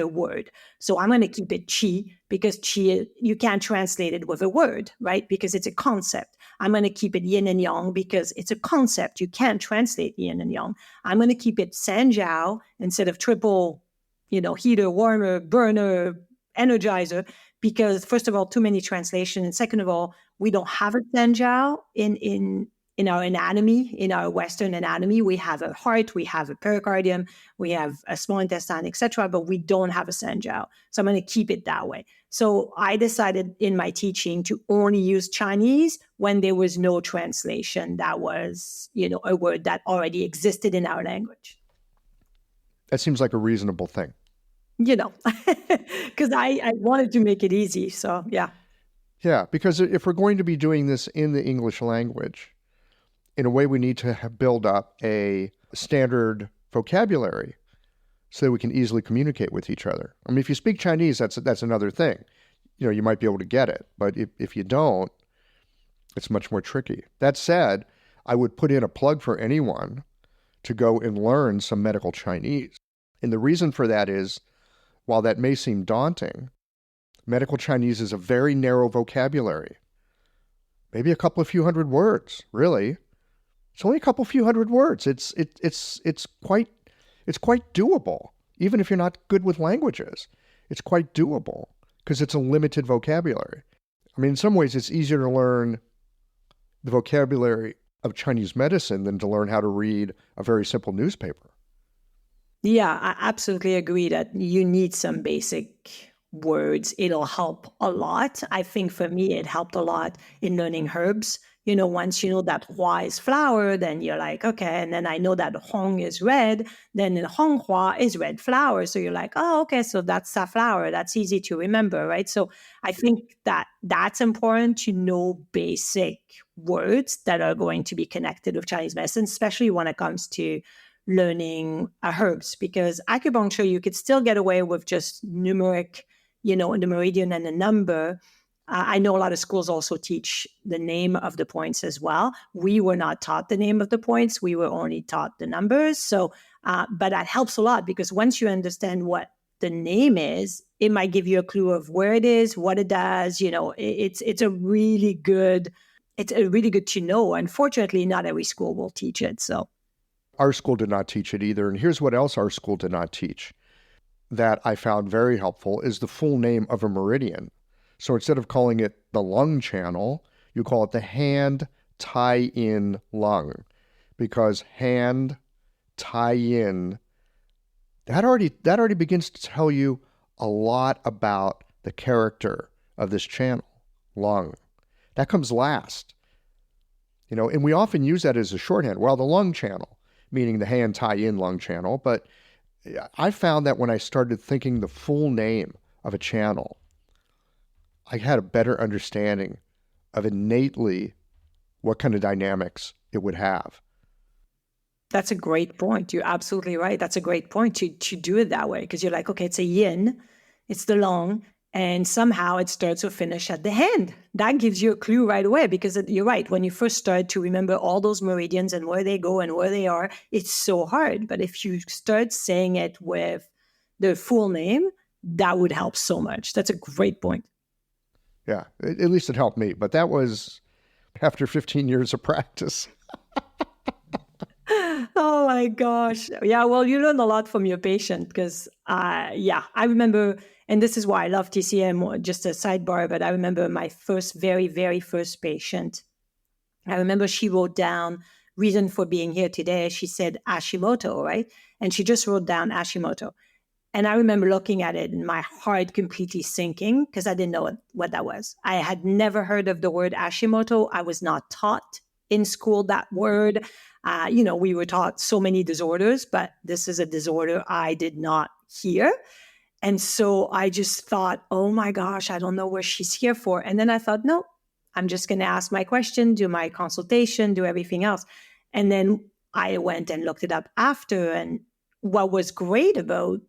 A: word. So I'm going to keep it qi, because qi, you can't translate it with a word, right? Because it's a concept. I'm going to keep it yin and yang because it's a concept. You can't translate yin and yang. I'm going to keep it sanjiao instead of triple, heater, warmer, burner, energizer, because first of all, too many translations. And second of all, we don't have a sanjiao in our anatomy, in our Western anatomy. We have a heart, we have a pericardium, we have a small intestine, etc., but we don't have a sanjiao. So I'm going to keep it that way. So I decided in my teaching to only use Chinese when there was no translation that was, a word that already existed in our language.
B: That seems like a reasonable thing.
A: Because I wanted to make it easy. So, yeah.
B: Yeah, because if we're going to be doing this in the English language, in a way, we need to build up a standard vocabulary so that we can easily communicate with each other. I mean, if you speak Chinese, that's another thing. You might be able to get it. But if you don't, it's much more tricky. That said, I would put in a plug for anyone to go and learn some medical Chinese. And the reason for that is, while that may seem daunting, medical Chinese is a very narrow vocabulary. Maybe a couple of few hundred words, really. It's only a couple few hundred words. It's quite doable. Even if you're not good with languages, it's quite doable because it's a limited vocabulary. I mean, in some ways, it's easier to learn the vocabulary of Chinese medicine than to learn how to read a very simple newspaper.
A: Yeah, I absolutely agree that you need some basic words. It'll help a lot. I think for me, it helped a lot in learning herbs. Once you know that hua is flower, then you're like, okay. And then I know that hong is red, then hong hua is red flower. So you're like, oh, okay, so that's safflower. That's easy to remember, right? So I think that's important to know basic words that are going to be connected with Chinese medicine, especially when it comes to learning herbs, because acupuncture, you could still get away with just numeric, the meridian and the number. I know a lot of schools also teach the name of the points as well. We were not taught the name of the points. We were only taught the numbers. So, but that helps a lot because once you understand what the name is, it might give you a clue of where it is, what it does. It's a really good to know. Unfortunately, not every school will teach it. So
B: our school did not teach it either. And here's what else our school did not teach that I found very helpful is the full name of a meridian. So instead of calling it the lung channel, you call it the hand tie-in lung, because hand tie-in, that already begins to tell you a lot about the character of this channel, lung. That comes last. And we often use that as a shorthand. Well, the lung channel, meaning the hand tie-in lung channel. But I found that when I started thinking the full name of a channel, I had a better understanding of innately what kind of dynamics it would have.
A: That's a great point. You're absolutely right. That's a great point to do it that way, because you're like, okay, it's a yin, it's the lung, and somehow it starts or finish at the hand. That gives you a clue right away, because you're right. When you first start to remember all those meridians and where they go and where they are, it's so hard. But if you start saying it with the full name, that would help so much. That's a great point.
B: Yeah, at least it helped me. But that was after 15 years of practice.
A: Oh my gosh. Yeah, well, you learn a lot from your patient because, I remember, and this is why I love TCM, just a sidebar, but I remember my very, very first patient. I remember she wrote down reason for being here today. She said Hashimoto, right? And she just wrote down Hashimoto. And I remember looking at it and my heart completely sinking because I didn't know what that was. I had never heard of the word Hashimoto. I was not taught in school that word. We were taught so many disorders, but this is a disorder I did not hear. And so I just thought, oh my gosh, I don't know what she's here for. And then I thought, no, I'm just going to ask my question, do my consultation, do everything else. And then I went and looked it up after. And what was great about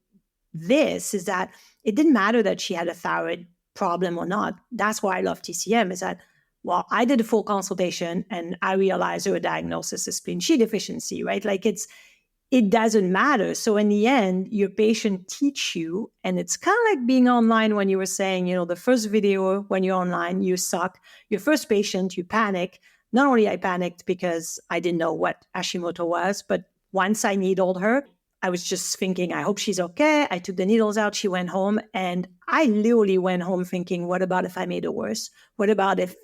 A: this is that it didn't matter that she had a thyroid problem or not. That's why I love TCM, is that, well, I did a full consultation and I realized her diagnosis is spleen Qi deficiency, right? Like it doesn't matter. So in the end, your patient teach you, and it's kind of like being online when you were saying, the first video when you're online, you suck. Your first patient, you panic. Not only I panicked because I didn't know what Hashimoto was, but once I needled her, I was just thinking, I hope she's okay. I took the needles out. She went home. And I literally went home thinking, what about if I made it worse? What about if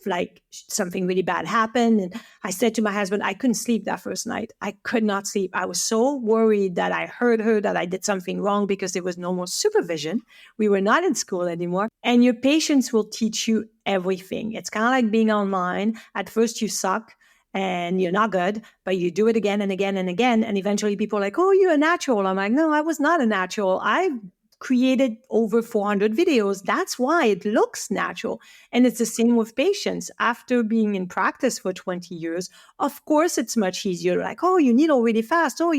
A: something really bad happened? And I said to my husband, I couldn't sleep that first night. I could not sleep. I was so worried that I hurt her, that I did something wrong because there was no more supervision. We were not in school anymore. And your patients will teach you everything. It's kind of like being online. At first you suck and you're not good, but you do it again and again and again. And eventually people are like, oh, you're a natural. I'm like, no, I was not a natural. I created over 400 videos. That's why it looks natural. And it's the same with patients. After being in practice for 20 years, of course, it's much easier. Like, oh, you needle really fast. Oh,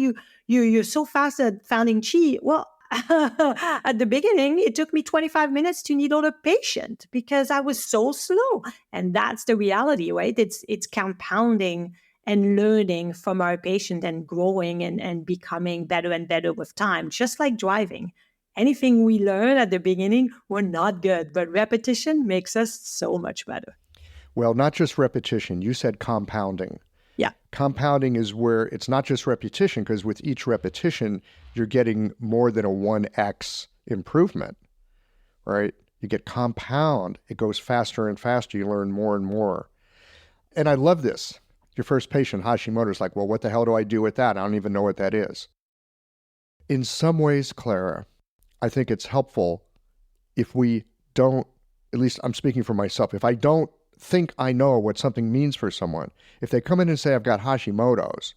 A: you're so fast at finding Qi. Well, at the beginning, it took me 25 minutes to needle a patient because I was so slow. And that's the reality, right? It's compounding and learning from our patient and growing and becoming better and better with time, just like driving. Anything we learn at the beginning, we're not good, but repetition makes us so much better.
B: Well, not just repetition. You said compounding.
A: Yeah.
B: Compounding is where it's not just repetition, because with each repetition, you're getting more than a 1x improvement, right? You get compound. It goes faster and faster. You learn more and more. And I love this. Your first patient, Hashimoto's like, well, what the hell do I do with that? I don't even know what that is. In some ways, Clara, I think it's helpful if we don't, at least I'm speaking for myself, if I don't think I know what something means for someone, if they come in and say, I've got Hashimoto's,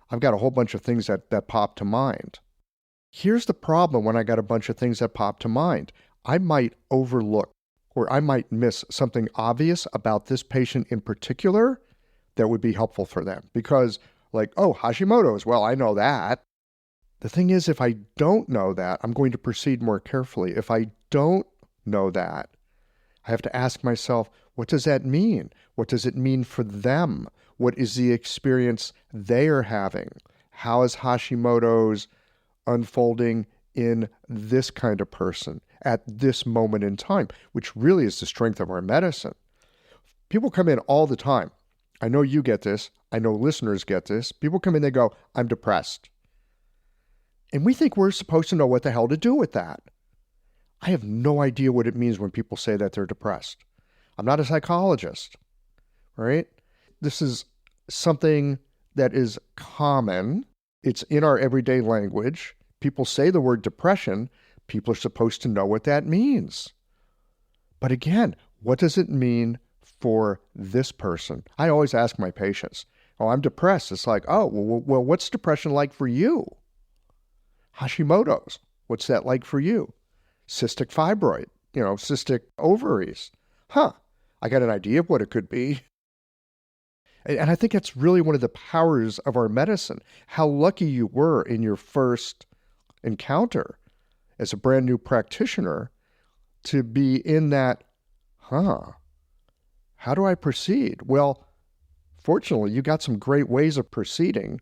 B: I've got a whole bunch of things that pop to mind. Here's the problem when I got a bunch of things that pop to mind. I might overlook or I might miss something obvious about this patient in particular that would be helpful for them. Because like, oh, Hashimoto's, well, I know that. The thing is, if I don't know that, I'm going to proceed more carefully. If I don't know that, I have to ask myself, what does that mean? What does it mean for them? What is the experience they are having? How is Hashimoto's unfolding in this kind of person at this moment in time, which really is the strength of our medicine. People come in all the time. I know you get this. I know listeners get this. People come in, they go, I'm depressed. And we think we're supposed to know what the hell to do with that. I have no idea what it means when people say that they're depressed. I'm not a psychologist, right? This is something that is common. It's in our everyday language. People say the word depression. People are supposed to know what that means. But again, what does it mean for this person? I always ask my patients, oh, I'm depressed. It's like, oh, well, what's depression like for you? Hashimoto's, what's that like for you? Cystic fibroid, cystic ovaries. I got an idea of what it could be. And I think that's really one of the powers of our medicine. How lucky you were in your first encounter as a brand new practitioner to be in that, how do I proceed? Well, fortunately, you got some great ways of proceeding,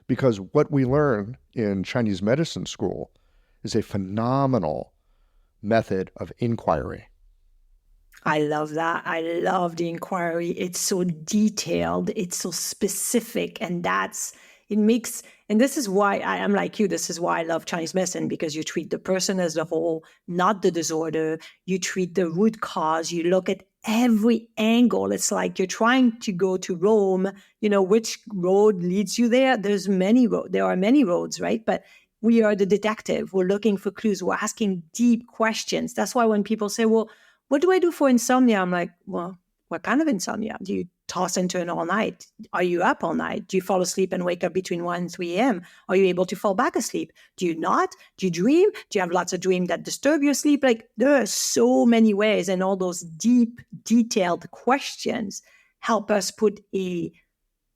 B: because what we learn in Chinese medicine school is a phenomenal method of inquiry.
A: I love that. I love the inquiry. It's so detailed. It's so specific. And this is why I'm like you. This is why I love Chinese medicine, because you treat the person as a whole, not the disorder. You treat the root cause. You look at every angle. It's like you're trying to go to Rome, which road leads you there? There are many roads, right? But we are the detective. We're looking for clues. We're asking deep questions. That's why when people say, well, what do I do for insomnia? I'm like, well, what kind of insomnia? Do you toss and turn all night? Are you up all night? Do you fall asleep and wake up between 1 and 3 a.m.? Are you able to fall back asleep? Do you not? Do you dream? Do you have lots of dreams that disturb your sleep? Like, there are so many ways, and all those deep, detailed questions help us put a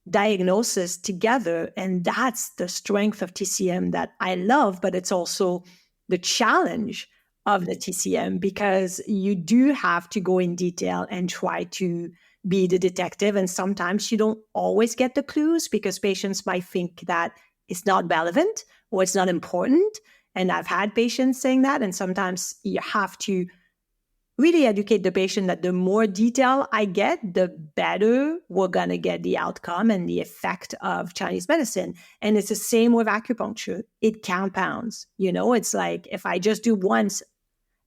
A: diagnosis together. And that's the strength of TCM that I love, but it's also the challenge of the TCM, because you do have to go in detail and try to be the detective. And sometimes you don't always get the clues, because patients might think that it's not relevant or it's not important. And I've had patients saying that. And sometimes you have to really educate the patient that the more detail I get, the better we're going to get the outcome and the effect of Chinese medicine. And it's the same with acupuncture. It compounds. It's like, if I just do once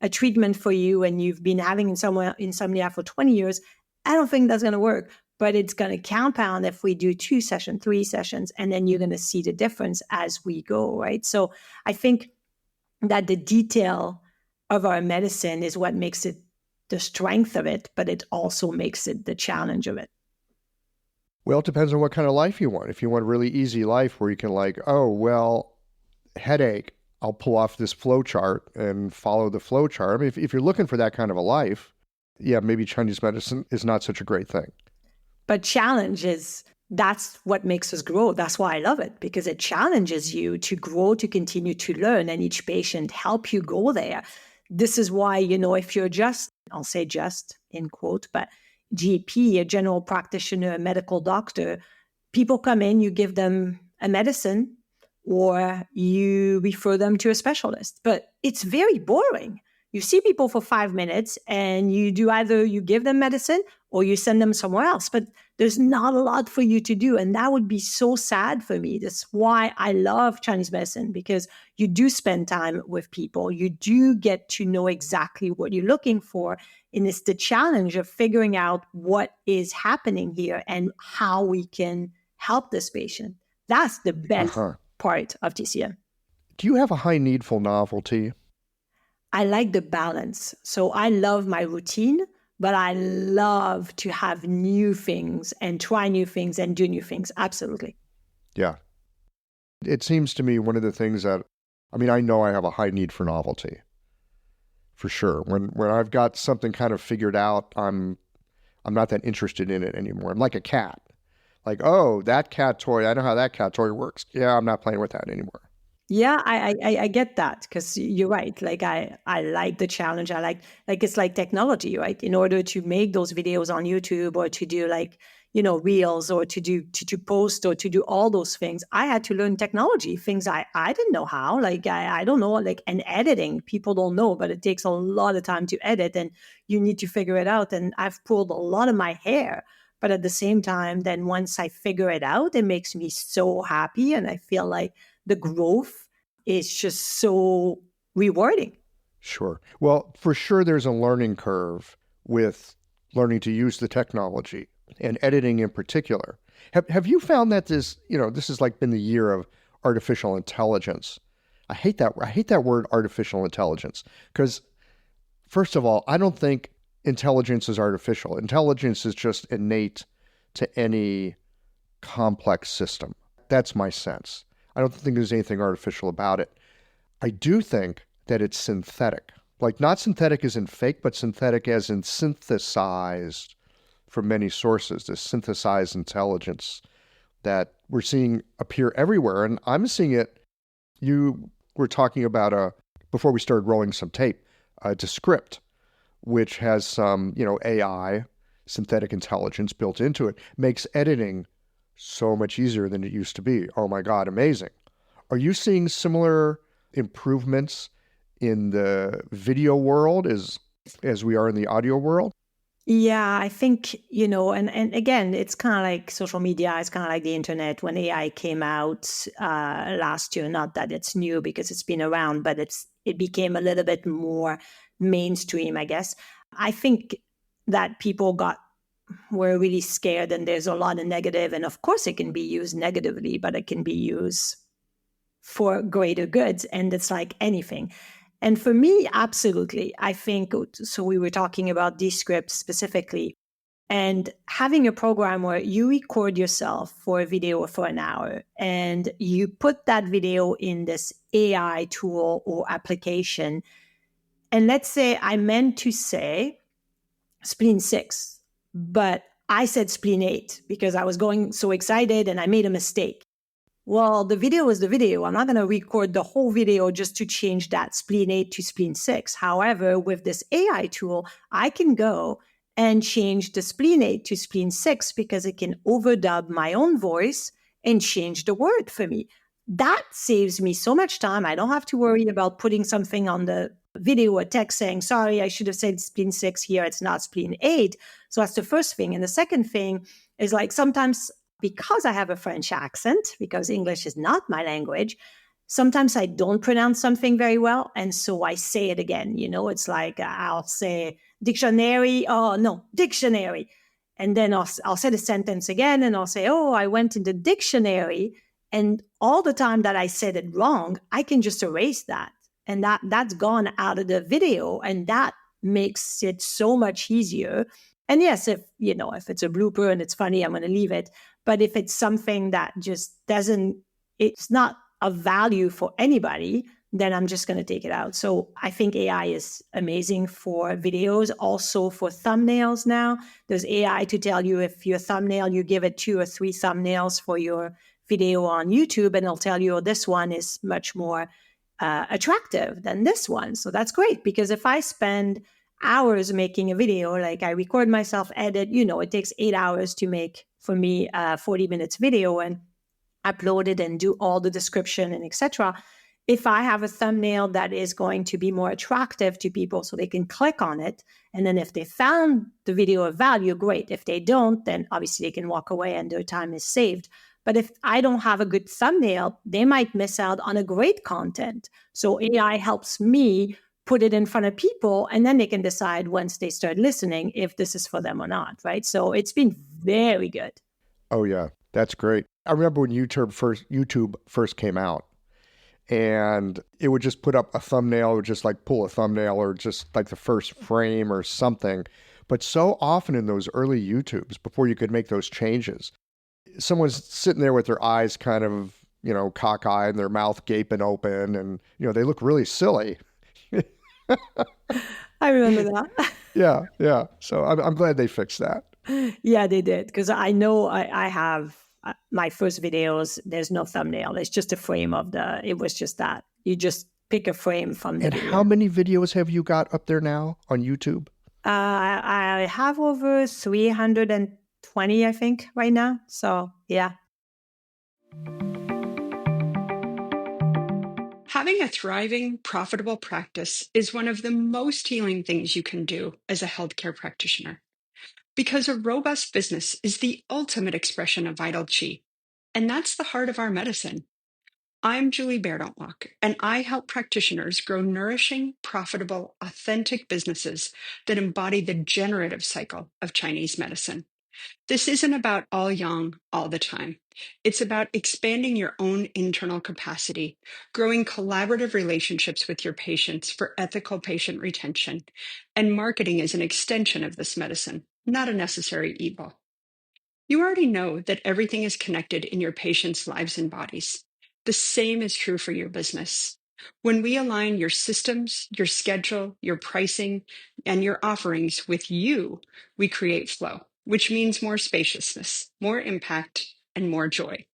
A: a treatment for you and you've been having insomnia for 20 years, I don't think that's going to work. But it's going to compound if we do 2 sessions, 3 sessions, and then you're going to see the difference as we go, right? So I think that the detail of our medicine is what makes it the strength of it, but it also makes it the challenge of it.
B: Well, it depends on what kind of life you want. If you want a really easy life where you can headache, I'll pull off this flow chart and follow the flow chart. I mean, if you're looking for that kind of a life, yeah, maybe Chinese medicine is not such a great thing.
A: But challenge that's what makes us grow. That's why I love it, because it challenges you to grow, to continue to learn, and each patient help you go there. This is why, if you're just, I'll say just in quote, but GP, a general practitioner, a medical doctor, people come in, you give them a medicine, or you refer them to a specialist. But it's very boring. You see people for 5 minutes and you give them medicine or you send them somewhere else. But there's not a lot for you to do. And that would be so sad for me. That's why I love Chinese medicine, because you do spend time with people. You do get to know exactly what you're looking for. And it's the challenge of figuring out what is happening here and how we can help this patient. That's the best part of TCM.
B: Do you have a high need for novelty?
A: I like the balance. So I love my routine, but I love to have new things and try new things and do new things. Absolutely.
B: Yeah. It seems to me one of the things that, I know I have a high need for novelty, for sure. When I've got something kind of figured out, I'm not that interested in it anymore. I'm like a cat. Like, oh, that cat toy, I know how that cat toy works. Yeah, I'm not playing with that anymore.
A: Yeah, I get that, because you're right. Like I like the challenge. I like it's like technology, right? In order to make those videos on YouTube or to do reels or to do post or to do all those things. I had to learn technology, things I didn't know how. Like I don't know, like, and editing, people don't know, but it takes a lot of time to edit and you need to figure it out. And I've pulled a lot of my hair. But at the same time, then once I figure it out, it makes me so happy. And I feel like the growth is just so rewarding.
B: Sure. Well, for sure, there's a learning curve with learning to use the technology and editing in particular. Have you found that this has like been the year of artificial intelligence? I hate that word, artificial intelligence, because first of all, I don't think intelligence is artificial. Intelligence is just innate to any complex system. That's my sense. I don't think there's anything artificial about it. I do think that it's synthetic. Like, not synthetic as in fake, but synthetic as in synthesized from many sources, this synthesized intelligence that we're seeing appear everywhere. And I'm seeing it. You were talking about, before we started rolling some tape, Descript, which has some, AI, synthetic intelligence built into it, makes editing so much easier than it used to be. Oh my God, amazing. Are you seeing similar improvements in the video world as we are in the audio world?
A: Yeah, I think, and again, it's kind of like social media. It's kind of like the internet when AI came out last year. Not that it's new because it's been around, but it became a little bit more mainstream, I guess. I think that people were really scared, and there's a lot of negative. And of course, it can be used negatively, but it can be used for greater goods. And it's like anything. And for me, absolutely. I think, so we were talking about Descript specifically, and having a program where you record yourself for a video for an hour and you put that video in this AI tool or application. And let's say I meant to say spleen 6, but I said spleen 8 because I was going so excited and I made a mistake. Well, the video is the video. I'm not going to record the whole video just to change that spleen 8 to spleen 6. However, with this AI tool, I can go and change the spleen 8 to spleen 6 because it can overdub my own voice and change the word for me. That saves me so much time. I don't have to worry about putting something on the video or text saying, sorry, I should have said spleen 6 here. It's not spleen 8. So that's the first thing. And the second thing is, like, sometimes because I have a French accent, because English is not my language, sometimes I don't pronounce something very well. And so I say it again. It's like I'll say dictionary. Oh, no, dictionary. And then I'll say the sentence again and I'll say, oh, I went in the dictionary. And all the time that I said it wrong, I can just erase that. And that's gone out of the video. And that makes it so much easier. And yes, if it's a blooper and it's funny, I'm going to leave it. But if it's something that just it's not of value for anybody, then I'm just going to take it out. So I think AI is amazing for videos, also for thumbnails now. There's AI to tell you if your thumbnail, you give it 2 or 3 thumbnails for your video on YouTube, and it'll tell you, oh, this one is much more attractive than this one. So that's great, because if I spend hours making a video, like I record myself, edit, it takes 8 hours to make, for me, 40 minutes video and upload it and do all the description and etc. If I have a thumbnail that is going to be more attractive to people so they can click on it, and then if they found the video of value, great. If they don't, then obviously they can walk away and their time is saved. But if I don't have a good thumbnail, they might miss out on a great content. So AI helps me put it in front of people, and then they can decide once they start listening if this is for them or not, right? So it's been very good.
B: Oh, yeah. That's great. I remember when YouTube first came out, and it would just put up a thumbnail, or just like pull a thumbnail, or just like the first frame or something. But so often in those early YouTubes, before you could make those changes, someone's sitting there with their eyes kind of, cockeyed and their mouth gaping open, and, they look really silly.
A: I remember that.
B: Yeah. So I'm glad they fixed that.
A: Yeah, they did. Because I know I have my first videos, there's no thumbnail. It's just a frame it was just that. You just pick a frame from the video.
B: How many videos have you got up there now on YouTube?
A: I have over 300 20, I think, right now. So, yeah.
E: Having a thriving, profitable practice is one of the most healing things you can do as a healthcare practitioner. Because a robust business is the ultimate expression of vital chi. And that's the heart of our medicine. I'm Julie Bairdontlock, and I help practitioners grow nourishing, profitable, authentic businesses that embody the generative cycle of Chinese medicine. This isn't about all yang all the time. It's about expanding your own internal capacity, growing collaborative relationships with your patients for ethical patient retention, and marketing as an extension of this medicine, not a necessary evil. You already know that everything is connected in your patients' lives and bodies. The same is true for your business. When we align your systems, your schedule, your pricing, and your offerings with you, we create flow, which means more spaciousness, more impact, and more joy.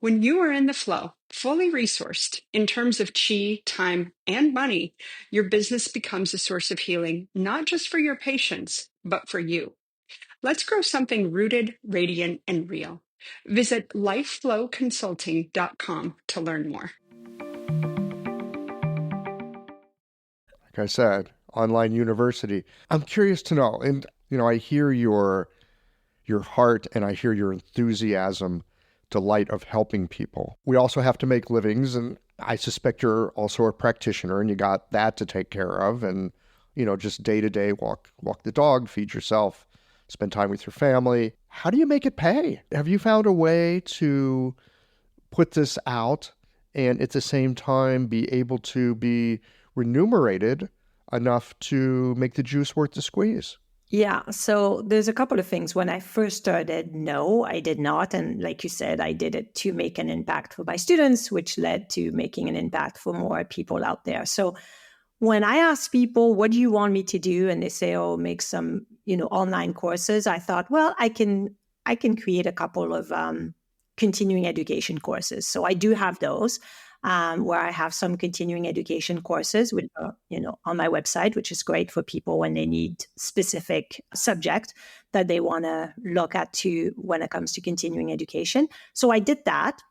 E: When you are in the flow, fully resourced in terms of chi, time, and money, your business becomes a source of healing, not just for your patients, but for you. Let's grow something rooted, radiant, and real. Visit lifeflowconsulting.com to learn more.
B: Like I said, online university. I'm curious to know, and I hear your heart and I hear your enthusiasm to light of helping people. We also have to make livings, and I suspect you're also a practitioner and you got that to take care of, and just day to day walk the dog, feed yourself, spend time with your family. How do you make it pay? Have you found a way to put this out and at the same time be able to be remunerated enough to make the juice worth the squeeze?
A: Yeah, so there's a couple of things. When I first started, no, I did not. And like you said, I did it to make an impact for my students, which led to making an impact for more people out there. So when I ask people, what do you want me to do? And they say, oh, make some, online courses. I thought, well, I can create a couple of continuing education courses. So I do have those. Where I have some continuing education courses, with, on my website, which is great for people when they need specific subject that they want to look at to when it comes to continuing education. So I did that.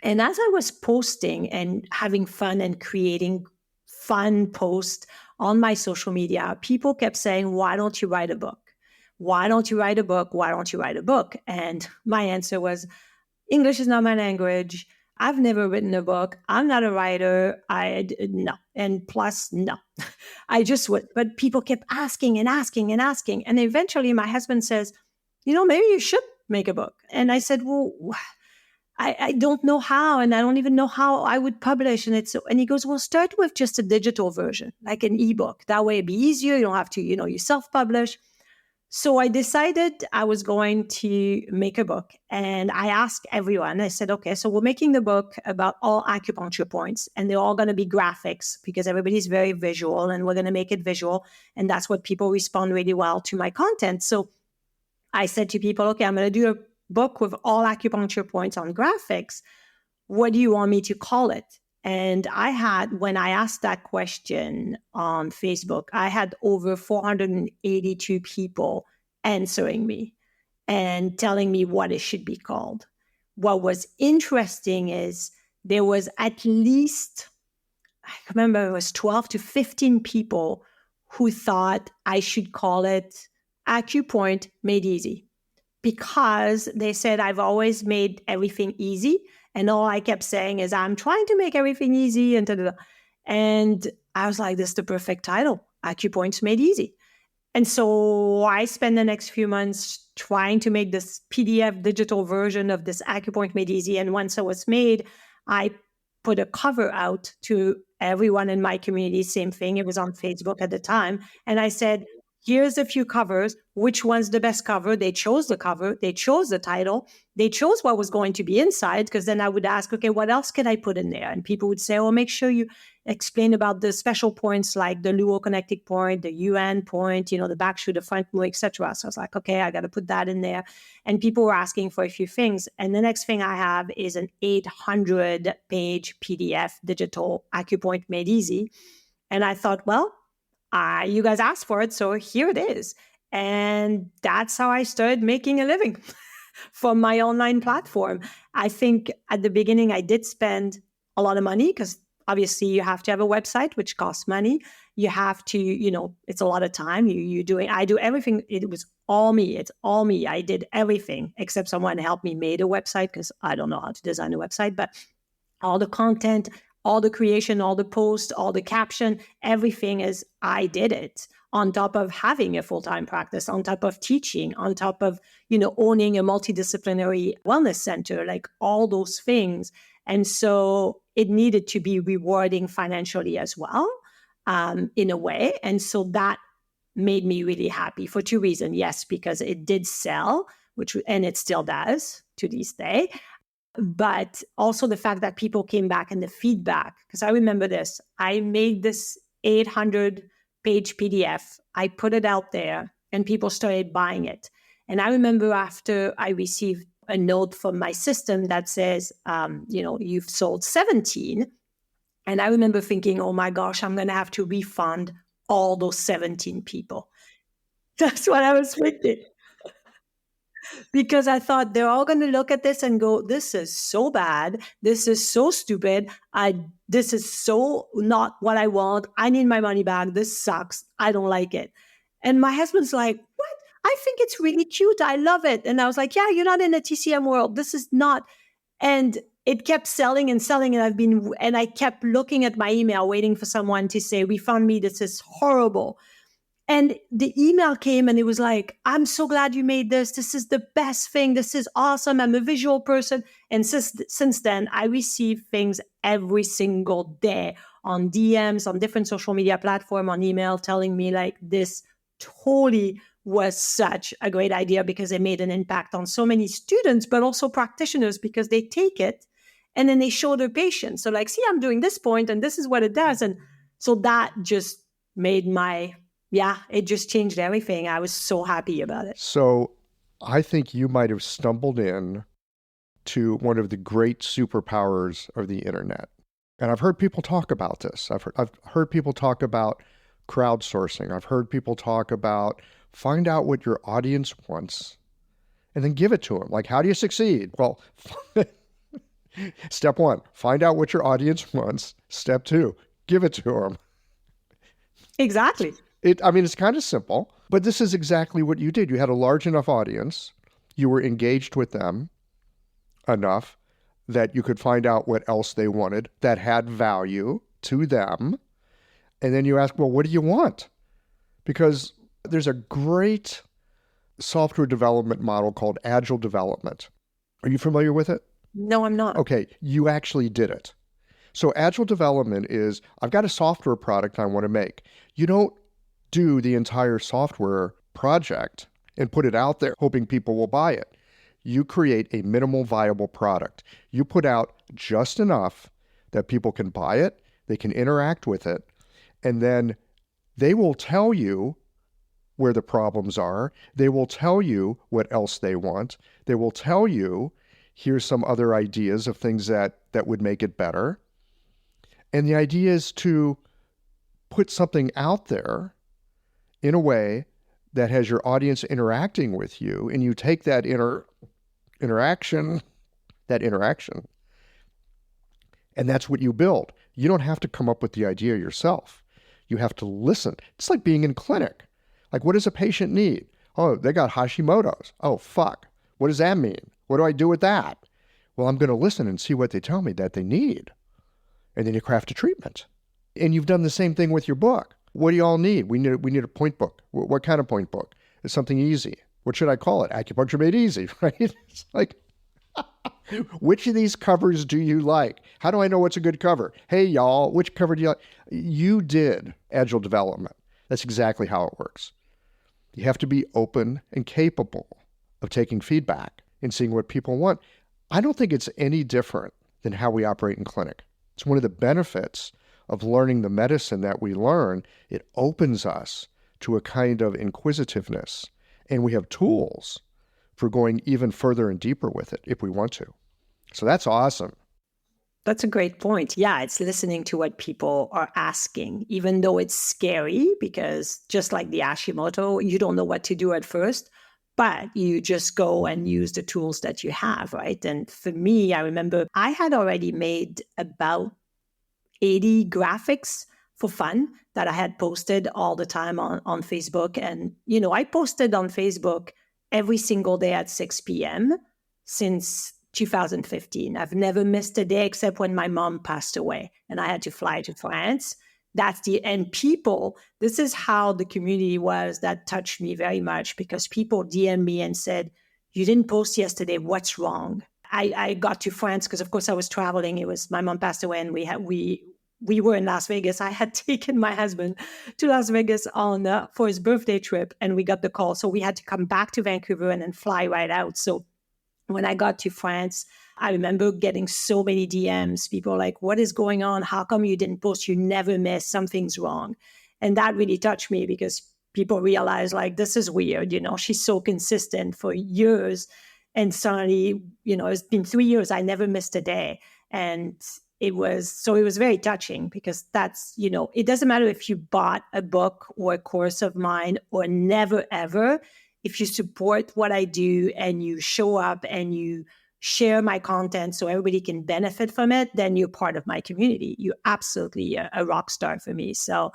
A: And as I was posting and having fun and creating fun posts on my social media, people kept saying, why don't you write a book? Why don't you write a book? Why don't you write a book? And my answer was, English is not my language. I've never written a book. I'm not a writer. No. And plus, no. I just would. But people kept asking and asking and asking. And eventually my husband says, maybe you should make a book. And I said, well, I don't know how. And I don't even know how I would publish. And he goes, well, start with just a digital version, like an ebook. That way it'd be easier. You don't have to, you self-publish. So I decided I was going to make a book, and I asked everyone, I said, okay, so we're making the book about all acupuncture points, and they're all going to be graphics because everybody's very visual, and we're going to make it visual. And that's what people respond really well to my content. So I said to people, okay, I'm going to do a book with all acupuncture points on graphics. What do you want me to call it? And when I asked that question on Facebook, I had over 482 people answering me and telling me what it should be called. What was interesting is there was at least, I remember it was 12 to 15 people who thought I should call it AcuPoint Made Easy, because they said I've always made everything easy. And all I kept saying is, I'm trying to make everything easy. And I was like, this is the perfect title, AcuPoints Made Easy. And so I spent the next few months trying to make this PDF digital version of this AcuPoint Made Easy. And once it was made, I put a cover out to everyone in my community. Same thing. It was on Facebook at the time. And I said, here's a few covers. Which one's the best cover? They chose the cover. They chose the title. They chose what was going to be inside, because then I would ask, okay, what else can I put in there? And people would say, oh, make sure you explain about the special points like the Luo connecting point, the Yuan point, the back shoe, the front mu, etc. So I was like, okay, I got to put that in there. And people were asking for a few things. And the next thing I have is an 800-page PDF digital AcuPoint Made Easy. And I thought, well, you guys asked for it, so here it is. And that's how I started making a living from my online platform. I think at the beginning, I did spend a lot of money because obviously you have to have a website, which costs money. You have to, it's a lot of time. I do everything. It was all me. It's all me. I did everything except someone helped me made a website because I don't know how to design a website, but all the content, all the creation, all the post, all the caption, everything is I did it on top of having a full-time practice, on top of teaching, on top of, owning a multidisciplinary wellness center, like all those things. And so it needed to be rewarding financially as well, in a way. And so that made me really happy for two reasons. Yes, because it did sell, and it still does to this day. But also the fact that people came back and the feedback, because I remember this, I made this 800-page PDF. I put it out there and people started buying it. And I remember after I received a note from my system that says, you've sold 17. And I remember thinking, oh my gosh, I'm going to have to refund all those 17 people. That's what I was thinking. Because I thought they're all going to look at this and go, this is so bad. This is so stupid. This is so not what I want. I need my money back. This sucks. I don't like it. And my husband's like, what? I think it's really cute. I love it. And I was like, yeah, you're not in a TCM world. This is not. And it kept selling and selling. And I kept looking at my email, waiting for someone to say, refund me. This is horrible. And the email came and it was like, I'm so glad you made this. This is the best thing. This is awesome. I'm a visual person. And since then, I receive things every single day on DMs, on different social media platforms, on email, telling me like this totally was such a great idea because it made an impact on so many students, but also practitioners because they take it and then they show their patients. So like, see, I'm doing this point and this is what it does. And so that just made it just changed everything. I was so happy about it.
B: So I think you might have stumbled in to one of the great superpowers of the internet. And I've heard people talk about this. I've heard people talk about crowdsourcing. I've heard people talk about find out what your audience wants and then give it to them. Like, how do you succeed? Well, step one, find out what your audience wants. Step two, give it to them.
A: Exactly.
B: It's kind of simple, but this is exactly what you did. You had a large enough audience. You were engaged with them enough that you could find out what else they wanted that had value to them. And then you ask, well, what do you want? Because there's a great software development model called agile development. Are you familiar with it?
A: No, I'm not.
B: Okay, you actually did it. So agile development is, I've got a software product I want to make. You don't do the entire software project and put it out there hoping people will buy it. You create a minimal viable product. You put out just enough that people can buy it, they can interact with it, and then they will tell you where the problems are. They will tell you what else they want. They will tell you, here's some other ideas of things that would make it better. And the idea is to put something out there in a way that has your audience interacting with you, and you take that interaction, and that's what you build. You don't have to come up with the idea yourself. You have to listen. It's like being in clinic. Like, what does a patient need? Oh, they got Hashimoto's. Oh, fuck. What does that mean? What do I do with that? Well, I'm going to listen and see what they tell me that they need. And then you craft a treatment. And you've done the same thing with your book. What do you all need? We need a point book. What kind of point book? It's something easy. What should I call it? Acupuncture Made Easy, right? It's like, which of these covers do you like? How do I know what's a good cover? Hey, y'all, which cover do you like? You did agile development. That's exactly how it works. You have to be open and capable of taking feedback and seeing what people want. I don't think it's any different than how we operate in clinic. It's one of the benefits of learning the medicine that we learn. It opens us to a kind of inquisitiveness, and we have tools for going even further and deeper with it if we want to. So that's awesome.
A: That's a great point. Yeah, it's listening to what people are asking, even though it's scary because just like the Hashimoto, you don't know what to do at first, but you just go and use the tools that you have, right? And for me, I remember I had already made about 80 graphics for fun that I had posted all the time on Facebook. And, I posted on Facebook every single day at 6 p.m. since 2015. I've never missed a day except when my mom passed away and I had to fly to France. And people, this is how the community was that touched me very much because people DM me and said, "You didn't post yesterday. What's wrong?" I got to France because, of course, I was traveling. It was my mom passed away, and we were in Las Vegas. I had taken my husband to Las Vegas for his birthday trip, and we got the call. So we had to come back to Vancouver and then fly right out. So when I got to France, I remember getting so many DMs. People like, "What is going on? How come you didn't post? You never miss. Something's wrong." And that really touched me because people realized, like, this is weird. She's so consistent for years. And suddenly, it's been 3 years. I never missed a day. And it was very touching because that's, it doesn't matter if you bought a book or a course of mine or never, ever. If you support what I do and you show up and you share my content so everybody can benefit from it, then you're part of my community. You're absolutely a rock star for me. So,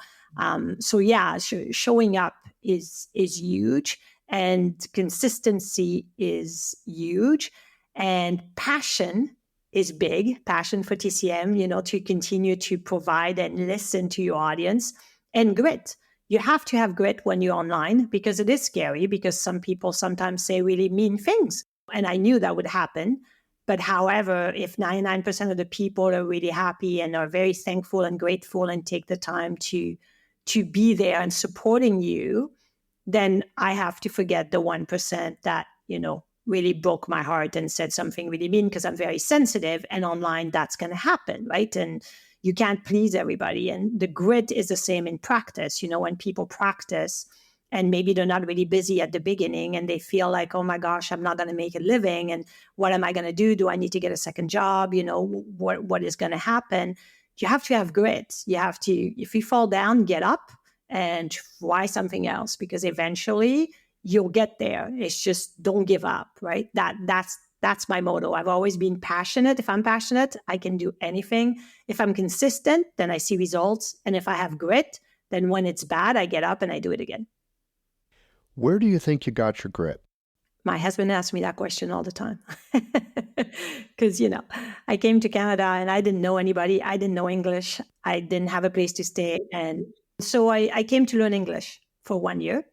A: showing up is huge, and consistency is huge, and passion is big. Passion for TCM, to continue to provide and listen to your audience, and grit. You have to have grit when you're online because it is scary because some people sometimes say really mean things. And I knew that would happen. But however, if 99% of the people are really happy and are very thankful and grateful and take the time to be there and supporting you, then I have to forget the 1% that, really broke my heart and said something really mean because I'm very sensitive. And online, that's going to happen, right? And you can't please everybody. And the grit is the same in practice. When people practice and maybe they're not really busy at the beginning and they feel like, oh my gosh, I'm not going to make a living. And what am I going to do? Do I need to get a second job? What is going to happen? You have to have grit. You have to, if you fall down, get up and try something else because eventually you'll get there. It's just don't give up, right? That's my motto. I've always been passionate. If I'm passionate, I can do anything. If I'm consistent, then I see results. And if I have grit, then when it's bad, I get up and I do it again.
B: Where do you think you got your grit?
A: My husband asks me that question all the time because, I came to Canada and I didn't know anybody. I didn't know English. I didn't have a place to stay. And so I came to learn English for 1 year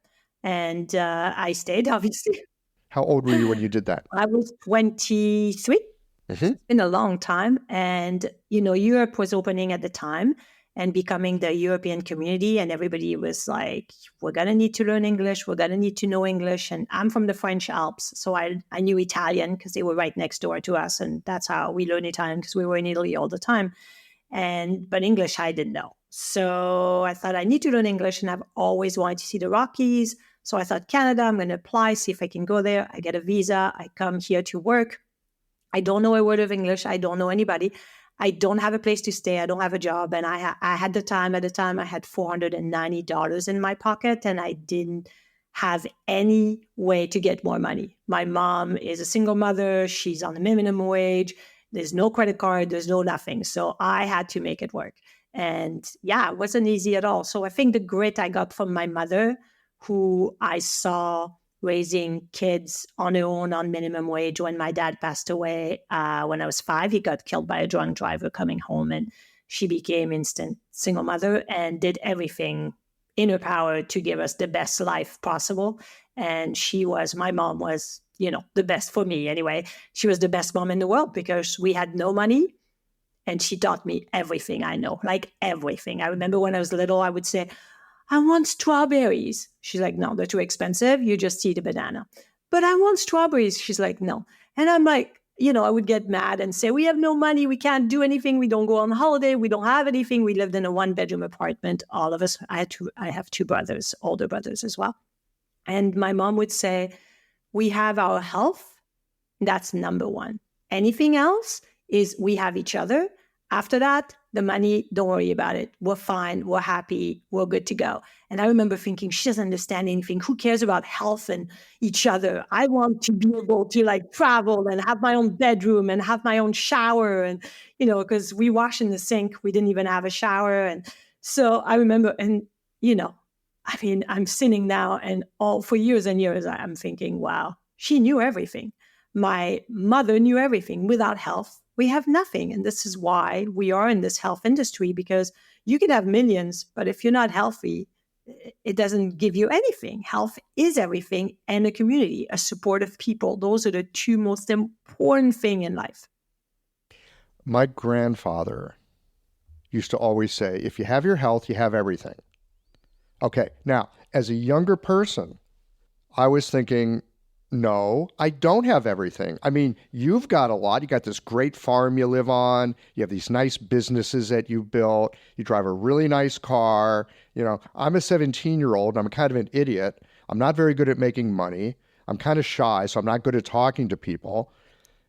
A: and I stayed, obviously.
B: How old were you when you did that?
A: I was 23.
B: Mm-hmm.
A: It's been a long time. And, Europe was opening at the time and becoming the European community. And everybody was like, we're going to need to learn English. We're going to need to know English. And I'm from the French Alps. So I knew Italian because they were right next door to us. And that's how we learned Italian because we were in Italy all the time. But English, I didn't know. So I thought I need to learn English. And I've always wanted to see the Rockies. So I thought, Canada, I'm going to apply, see if I can go there. I get a visa. I come here to work. I don't know a word of English. I don't know anybody. I don't have a place to stay. I don't have a job. And I had at the time, I had $490 in my pocket and I didn't have any way to get more money. My mom is a single mother. She's on the minimum wage. There's no credit card. There's no nothing. So I had to make it work. And it wasn't easy at all. So I think the grit I got from my mother, who I saw raising kids on her own on minimum wage. When my dad passed away, when I was 5, he got killed by a drunk driver coming home, and she became instant single mother and did everything in her power to give us the best life possible. And my mom was, the best for me anyway. She was the best mom in the world because we had no money. And she taught me everything I know, like everything. I remember when I was little, I would say, I want strawberries. She's like, no, they're too expensive. You just eat a banana. But I want strawberries. She's like, no. And I'm like, I would get mad and say, we have no money. We can't do anything. We don't go on holiday. We don't have anything. We lived in a 1-bedroom apartment, all of us. I have 2 brothers, older brothers as well. And my mom would say, we have our health. That's number one. Anything else is we have each other. After that, the money, don't worry about it. We're fine. We're happy. We're good to go. And I remember thinking, she doesn't understand anything. Who cares about health and each other? I want to be able to like travel and have my own bedroom and have my own shower. And, because we wash in the sink, we didn't even have a shower. And so I remember, and, I'm sitting now and all for years and years, I'm thinking, wow, she knew everything. My mother knew everything. Without health, we have nothing. And this is why we are in this health industry, because you can have millions, but if you're not healthy, it doesn't give you anything. Health is everything, and a community, a supportive people. Those are the two most important things in life.
B: My grandfather used to always say, if you have your health, you have everything. Okay, now, as a younger person, I was thinking, no, I don't have everything. I mean, you've got a lot. You got this great farm you live on. You have these nice businesses that you built. You drive a really nice car. I'm a 17-year-old and I'm kind of an idiot. I'm not very good at making money. I'm kind of shy, so I'm not good at talking to people.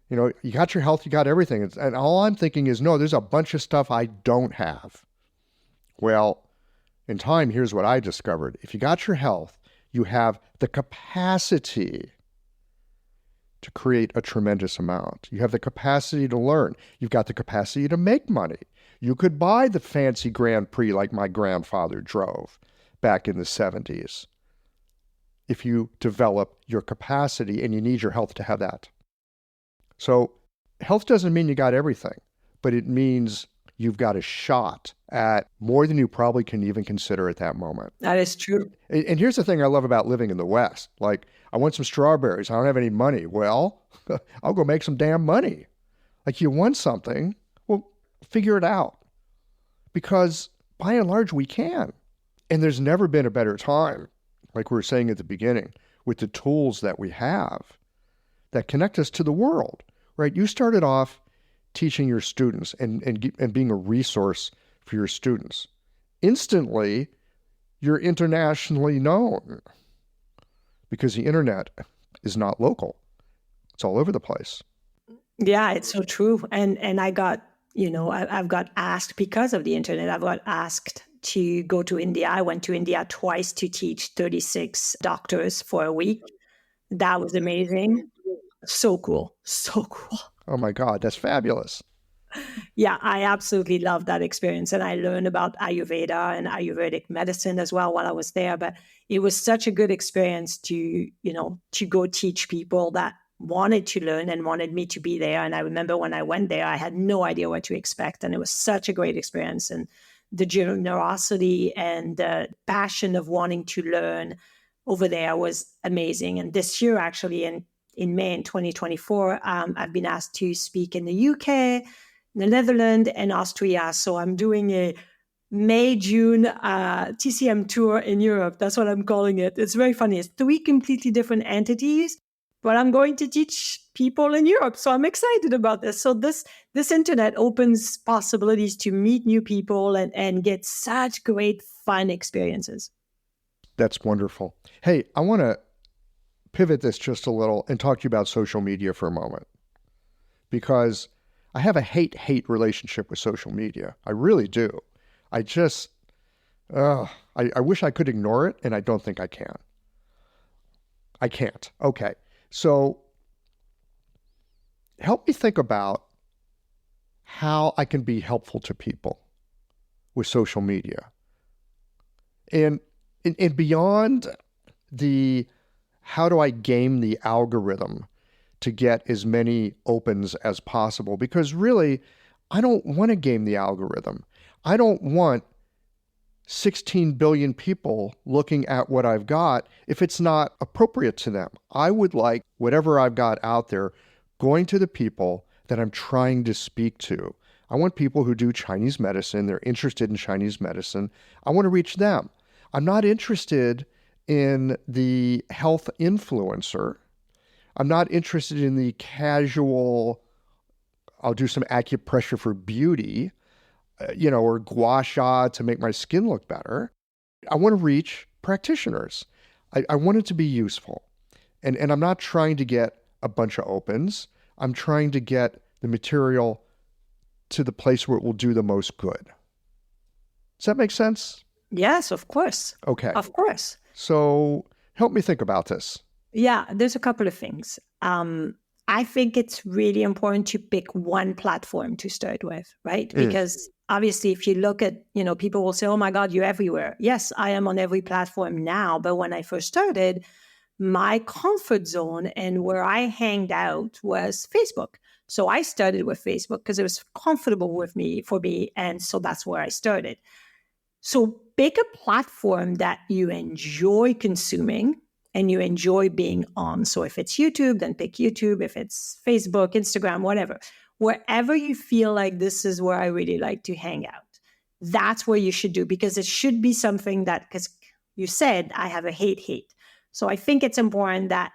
B: You got your health, you got everything. And all I'm thinking is, no, there's a bunch of stuff I don't have. Well, in time, here's what I discovered. If you got your health, you have the capacity to create a tremendous amount. You have the capacity to learn. You've got the capacity to make money. You could buy the fancy Grand Prix like my grandfather drove back in the 70s if you develop your capacity, and you need your health to have that. So health doesn't mean you got everything, but it means you've got a shot at more than you probably can even consider at that moment.
A: That is true.
B: And here's the thing I love about living in the West. Like, I want some strawberries. I don't have any money. Well, I'll go make some damn money. Like, you want something, well, figure it out. Because by and large, we can. And there's never been a better time, like we were saying at the beginning, with the tools that we have that connect us to the world, right? You started off teaching your students and being a resource for your students. Instantly, you're internationally known because the internet is not local. It's all over the place.
A: Yeah, it's so true. And I got, I've got asked because of the internet, I've got asked to go to India. I went to India twice to teach 36 doctors for a week. That was amazing. So cool. So cool.
B: Oh my God, that's fabulous.
A: Yeah, I absolutely loved that experience. And I learned about Ayurveda and Ayurvedic medicine as well while I was there. But it was such a good experience to go teach people that wanted to learn and wanted me to be there. And I remember when I went there, I had no idea what to expect. And it was such a great experience. And the generosity and the passion of wanting to learn over there was amazing. And this year, actually, in May in 2024, I've been asked to speak in the UK, the Netherlands, and Austria. So I'm doing a May-June TCM tour in Europe. That's what I'm calling it. It's very funny. It's 3 completely different entities, but I'm going to teach people in Europe. So I'm excited about this. So this internet opens possibilities to meet new people and get such great fun experiences.
B: That's wonderful. Hey, I want to pivot this just a little and talk to you about social media for a moment, because I have a hate relationship with social media. I really do. I just, I wish I could ignore it, and I don't think I can. I can't. Okay. So help me think about how I can be helpful to people with social media. And beyond the how do I game the algorithm to get as many opens as possible? Because really, I don't want to game the algorithm. I don't want 16 billion people looking at what I've got if it's not appropriate to them. I would like whatever I've got out there going to the people that I'm trying to speak to. I want people who do Chinese medicine. They're interested in Chinese medicine. I want to reach them. I'm not interested in the health influencer. I'm not interested in the casual, I'll do some acupressure for beauty, or gua sha to make my skin look better. I want to reach practitioners. I want it to be useful. And I'm not trying to get a bunch of opens. I'm trying to get the material to the place where it will do the most good. Does that make sense?
A: Yes, of course.
B: Okay.
A: Of course.
B: So help me think about this.
A: Yeah, there's a couple of things. I think it's really important to pick one platform to start with, right? Because obviously, if you look at, people will say, oh my God, you're everywhere. Yes, I am on every platform now. But when I first started, my comfort zone and where I hanged out was Facebook. So I started with Facebook because it was comfortable for me. And so that's where I started. So pick a platform that you enjoy consuming and you enjoy being on. So if it's YouTube, then pick YouTube. If it's Facebook, Instagram, whatever, wherever you feel like this is where I really like to hang out, that's where you should do, because it should be something that, because you said I have a hate. So I think it's important that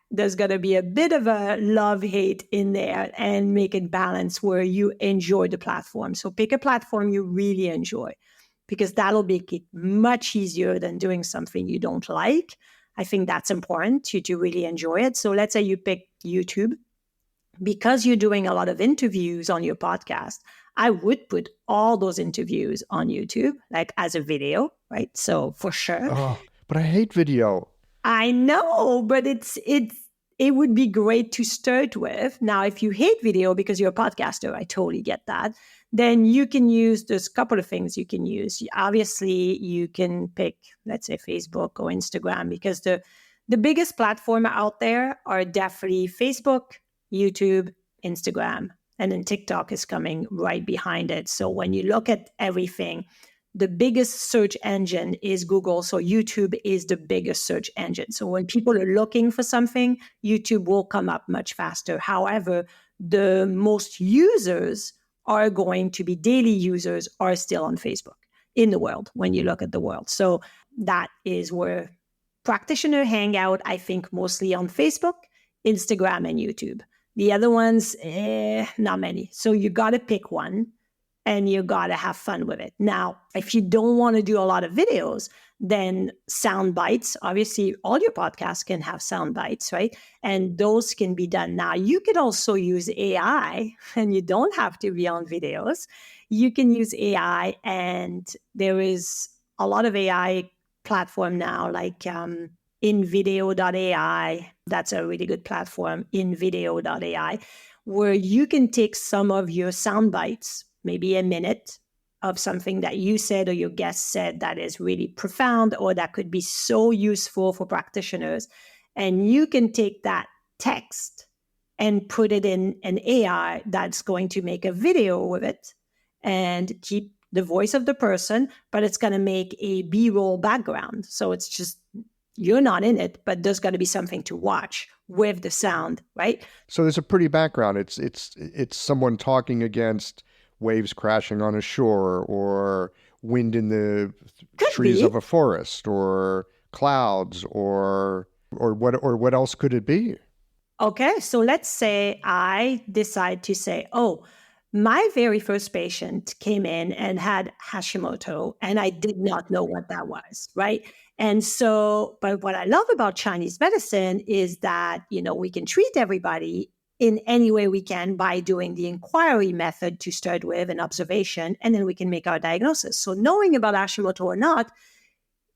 A: there's going to be a bit of a love-hate in there and make it balanced where you enjoy the platform. So pick a platform you really enjoy, because that'll make it much easier than doing something you don't like. I think that's important to really enjoy it. So let's say you pick YouTube. Because you're doing a lot of interviews on your podcast, I would put all those interviews on YouTube, like as a video, right? So for sure.
B: Oh, but I hate video.
A: I know, but it would be great to start with. Now, if you hate video because you're a podcaster, I totally get that. Then you can use, there's a couple of things you can use. Obviously, you can pick, let's say, Facebook or Instagram, because the biggest platform out there are definitely Facebook, YouTube, Instagram, and then TikTok is coming right behind it. So when you look at everything, the biggest search engine is Google. So YouTube is the biggest search engine. So when people are looking for something, YouTube will come up much faster. However, the most users are going to be daily users are still on Facebook in the world when you look at the world. So that is where practitioners hang out, I think, mostly on Facebook, Instagram, and YouTube. The other ones, not many. So you got to pick one and you got to have fun with it. Now, if you don't want to do a lot of videos, then sound bites. Obviously, all your podcasts can have sound bites, right? And those can be done. Now, you can also use AI, and you don't have to be on videos. You can use AI, and there is a lot of AI platform now, like InVideo.ai. That's a really good platform, InVideo.ai, where you can take some of your sound bites, maybe a minute of something that you said or your guest said that is really profound or that could be so useful for practitioners. And you can take that text and put it in an AI that's going to make a video with it and keep the voice of the person, but it's going to make a B-roll background. So it's just, you're not in it, but there's going to be something to watch with the sound, right?
B: So there's a pretty background. It's someone talking against waves crashing on a shore, or wind in the trees of a forest, or clouds, or what else could it be?
A: Okay, so let's say I decide to say, oh, my very first patient came in and had Hashimoto, and I did not know what that was, right? And so, but what I love about Chinese medicine is that, we can treat everybody in any way we can by doing the inquiry method to start with, an observation, and then we can make our diagnosis. So knowing about Hashimoto or not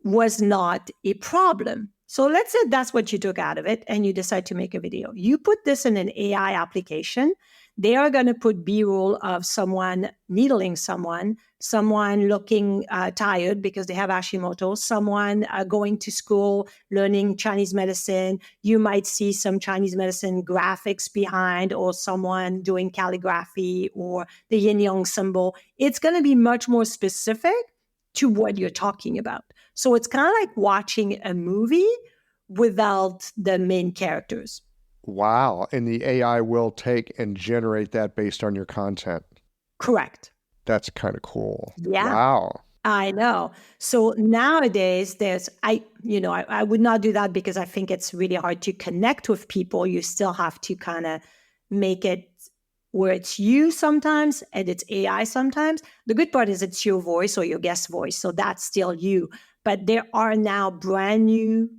A: was not a problem. So let's say that's what you took out of it and you decide to make a video. You put this in an AI application. They are going to put B-roll of someone needling someone looking tired because they have Hashimoto, someone going to school, learning Chinese medicine. You might see some Chinese medicine graphics behind, or someone doing calligraphy or the yin-yang symbol. It's going to be much more specific to what you're talking about. So it's kind of like watching a movie without the main characters.
B: Wow. And the AI will take and generate that based on your content.
A: Correct.
B: That's kind of cool.
A: Yeah.
B: Wow.
A: I know. So nowadays I would not do that because I think it's really hard to connect with people. You still have to kind of make it where it's you sometimes and it's AI sometimes. The good part is it's your voice or your guest voice. So that's still you. But there are now brand new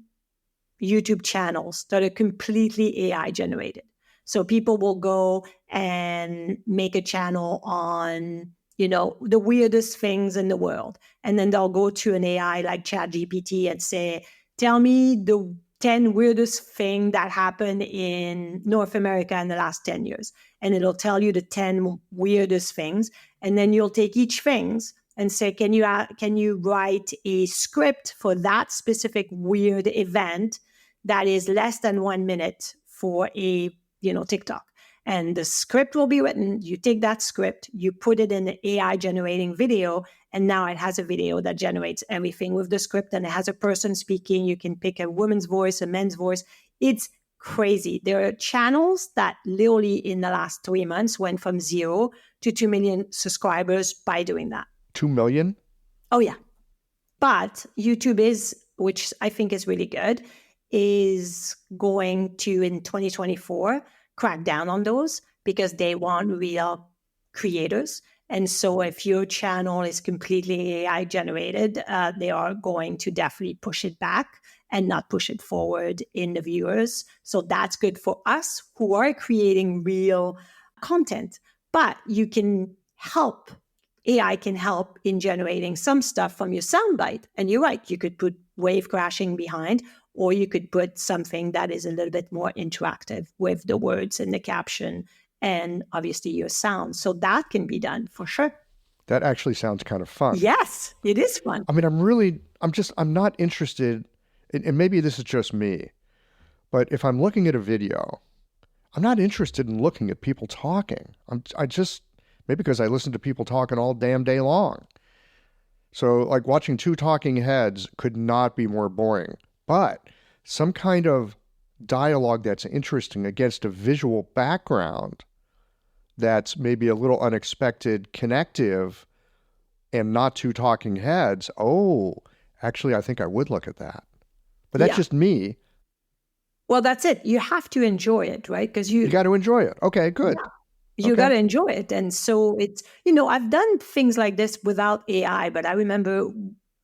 A: YouTube channels that are completely AI generated. So people will go and make a channel on, the weirdest things in the world. And then they'll go to an AI like ChatGPT and say, tell me the 10 weirdest thing that happened in North America in the last 10 years. And it'll tell you the 10 weirdest things. And then you'll take each things and say, can you write a script for that specific weird event that is less than 1 minute for a, TikTok? And the script will be written. You take that script, you put it in the AI generating video, and now it has a video that generates everything with the script, and it has a person speaking. You can pick a woman's voice, a man's voice. It's crazy. There are channels that literally in the last 3 months went from 0 to 2 million subscribers by doing that.
B: 2 million?
A: Oh, yeah. But YouTube is, which I think is really good, is going to, in 2024, crack down on those because they want real creators. And so if your channel is completely AI generated, they are going to definitely push it back and not push it forward in the viewers. So that's good for us who are creating real content. But you can help. AI can help in generating some stuff from your soundbite. And you're right, you could put wave crashing behind, or you could put something that is a little bit more interactive with the words and the caption and obviously your sound. So that can be done for sure.
B: That actually sounds kind of fun.
A: Yes, it is fun.
B: I mean, I'm not interested, and maybe this is just me, but if I'm looking at a video, I'm not interested in looking at people talking. Maybe because I listen to people talking all damn day long. So like watching two talking heads could not be more boring. But some kind of dialogue that's interesting against a visual background that's maybe a little unexpected, connective, and not two talking heads. Oh, actually, I think I would look at that. But that's just me.
A: Well, that's it. You have to enjoy it, right? Because you
B: got to enjoy it. Okay, good.
A: Yeah. You got to enjoy it. And so it's, I've done things like this without AI, but I remember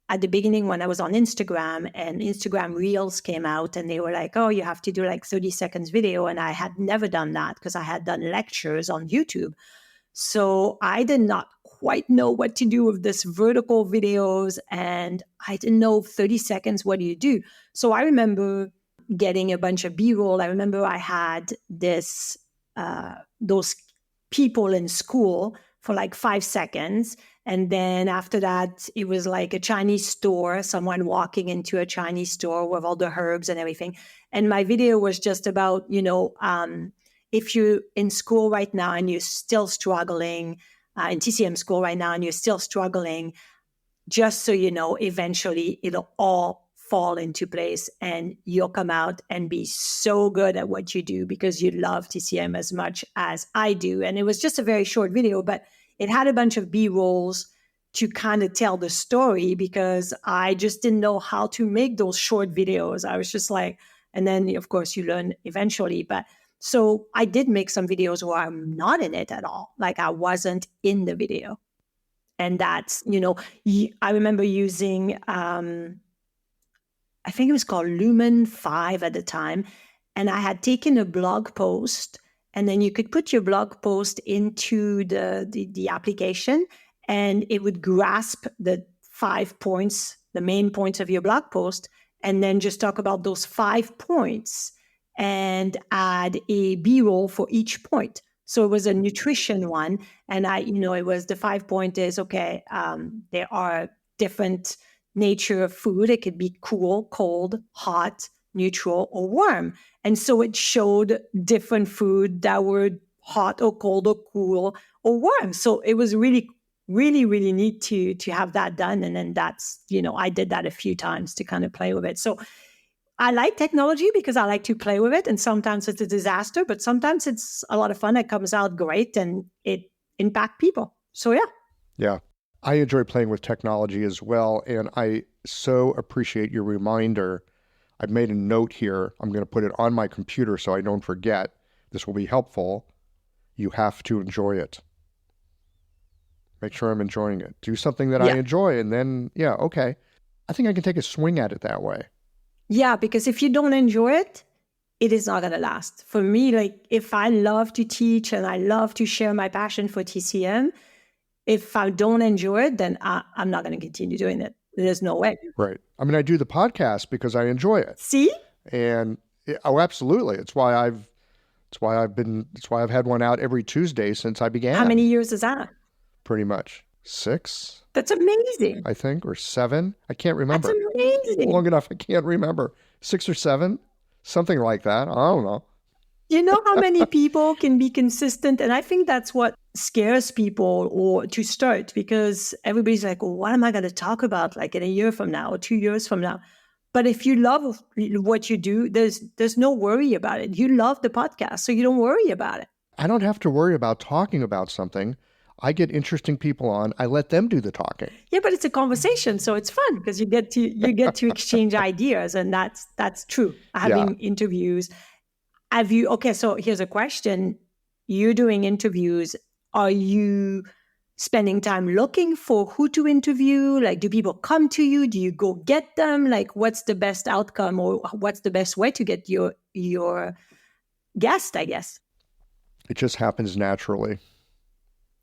A: at the beginning when I was on Instagram and Instagram Reels came out and they were like, oh, you have to do like 30 seconds video. And I had never done that because I had done lectures on YouTube. So I did not quite know what to do with this vertical videos. And I didn't know 30 seconds, what do you do? So I remember getting a bunch of B-roll. I remember I had those people in school for like 5 seconds. And then after that, it was like a Chinese store, someone walking into a Chinese store with all the herbs and everything. And my video was just about, if you're in school right now and you're still struggling, in TCM school right now and you're still struggling, just so you know, eventually it'll all fall into place and you'll come out and be so good at what you do because you love TCM as much as I do. And it was just a very short video, but it had a bunch of B-rolls to kind of tell the story because I just didn't know how to make those short videos. I was just like, and then of course you learn eventually. But so I did make some videos where I'm not in it at all. Like I wasn't in the video. And that's, I remember using, I think it was called Lumen 5 at the time. And I had taken a blog post and then you could put your blog post into the application and it would grasp the 5 points, the main points of your blog post, and then just talk about those 5 points and add a B-roll for each point. So it was a nutrition one. And it was the 5 point is, okay, there are different nature of food. It could be cool, cold, hot, neutral, or warm. And so it showed different food that were hot or cold or cool or warm. So it was really, really, really neat to have that done. And then that's, I did that a few times to kind of play with it. So I like technology because I like to play with it. And sometimes it's a disaster, but sometimes it's a lot of fun. It comes out great and it impacts people. So yeah.
B: Yeah. I enjoy playing with technology as well, and I so appreciate your reminder. I've made a note here. I'm going to put it on my computer so I don't forget. This will be helpful. You have to enjoy it. Make sure I'm enjoying it. Do something that I enjoy, and then, okay. I think I can take a swing at it that way.
A: Yeah, because if you don't enjoy it, it is not going to last. For me, like if I love to teach and I love to share my passion for TCM, if I don't enjoy it, then I'm not going to continue doing it. There's no way.
B: Right. I mean, I do the podcast because I enjoy it.
A: See?
B: And oh, absolutely. It's why I've had one out every Tuesday since I began.
A: How many years is that?
B: Pretty much 6.
A: That's amazing.
B: I think, or 7. I can't remember.
A: That's amazing.
B: Long enough, I can't remember. 6 or 7, something like that. I don't know.
A: You know how many people can be consistent? And I think that's what scares people or to start, because everybody's like, well, what am I going to talk about like in a year from now or 2 years from now? But if you love what you do, there's no worry about it. You love the podcast, so you don't worry about it.
B: I don't have to worry about talking about something. I get interesting people on. I let them do the talking.
A: Yeah, but it's a conversation, so it's fun because you get to exchange ideas, and that's true. Having interviews. Okay, so here's a question. You're doing interviews. Are you spending time looking for who to interview? Like, do people come to you? Do you go get them? Like, what's the best outcome, or what's the best way to get your guest, I guess?
B: It just happens naturally.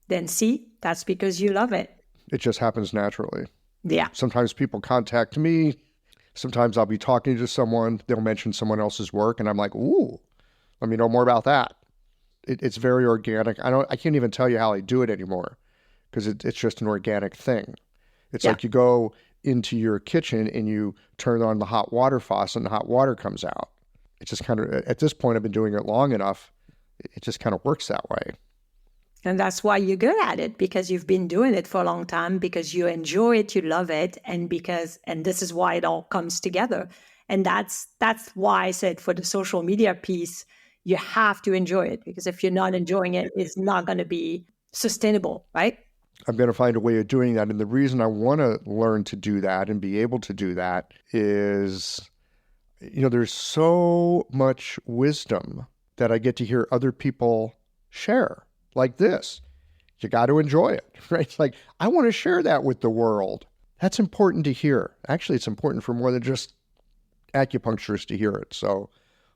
A: Then see, that's because you love it.
B: It just happens naturally.
A: Yeah.
B: Sometimes people contact me. Sometimes I'll be talking to someone. They'll mention someone else's work, and I'm like, ooh, let me know more about that. It's very organic. I can't even tell you how I do it anymore because it's just an organic thing. It's like you go into your kitchen and you turn on the hot water faucet and the hot water comes out. It just kind of, at this point, I've been doing it long enough. It just kind of works that way.
A: And that's why you're good at it, because you've been doing it for a long time, because you enjoy it, you love it, and this is why it all comes together. And that's why I said for the social media piece, you have to enjoy it, because if you're not enjoying it, it's not going to be sustainable, right?
B: I'm going to find a way of doing that. And the reason I want to learn to do that and be able to do that is, there's so much wisdom that I get to hear other people share. Like this. You got to enjoy it, right? It's like, I want to share that with the world. That's important to hear. Actually, it's important for more than just acupuncturists to hear it. So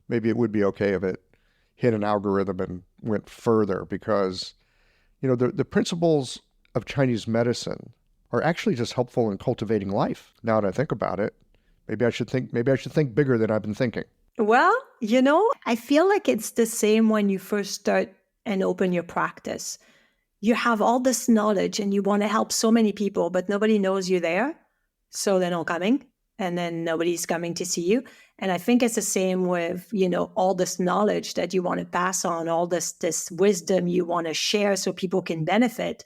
B: maybe it would be okay if it hit an algorithm and went further, because, the principles of Chinese medicine are actually just helpful in cultivating life. Now that I think about it, maybe I should think bigger than I've been thinking.
A: Well, I feel like it's the same when you first start and open your practice. You have all this knowledge and you want to help so many people, but nobody knows you're there. So they're not coming, and then nobody's coming to see you. And I think it's the same with, all this knowledge that you want to pass on, all this wisdom you want to share so people can benefit.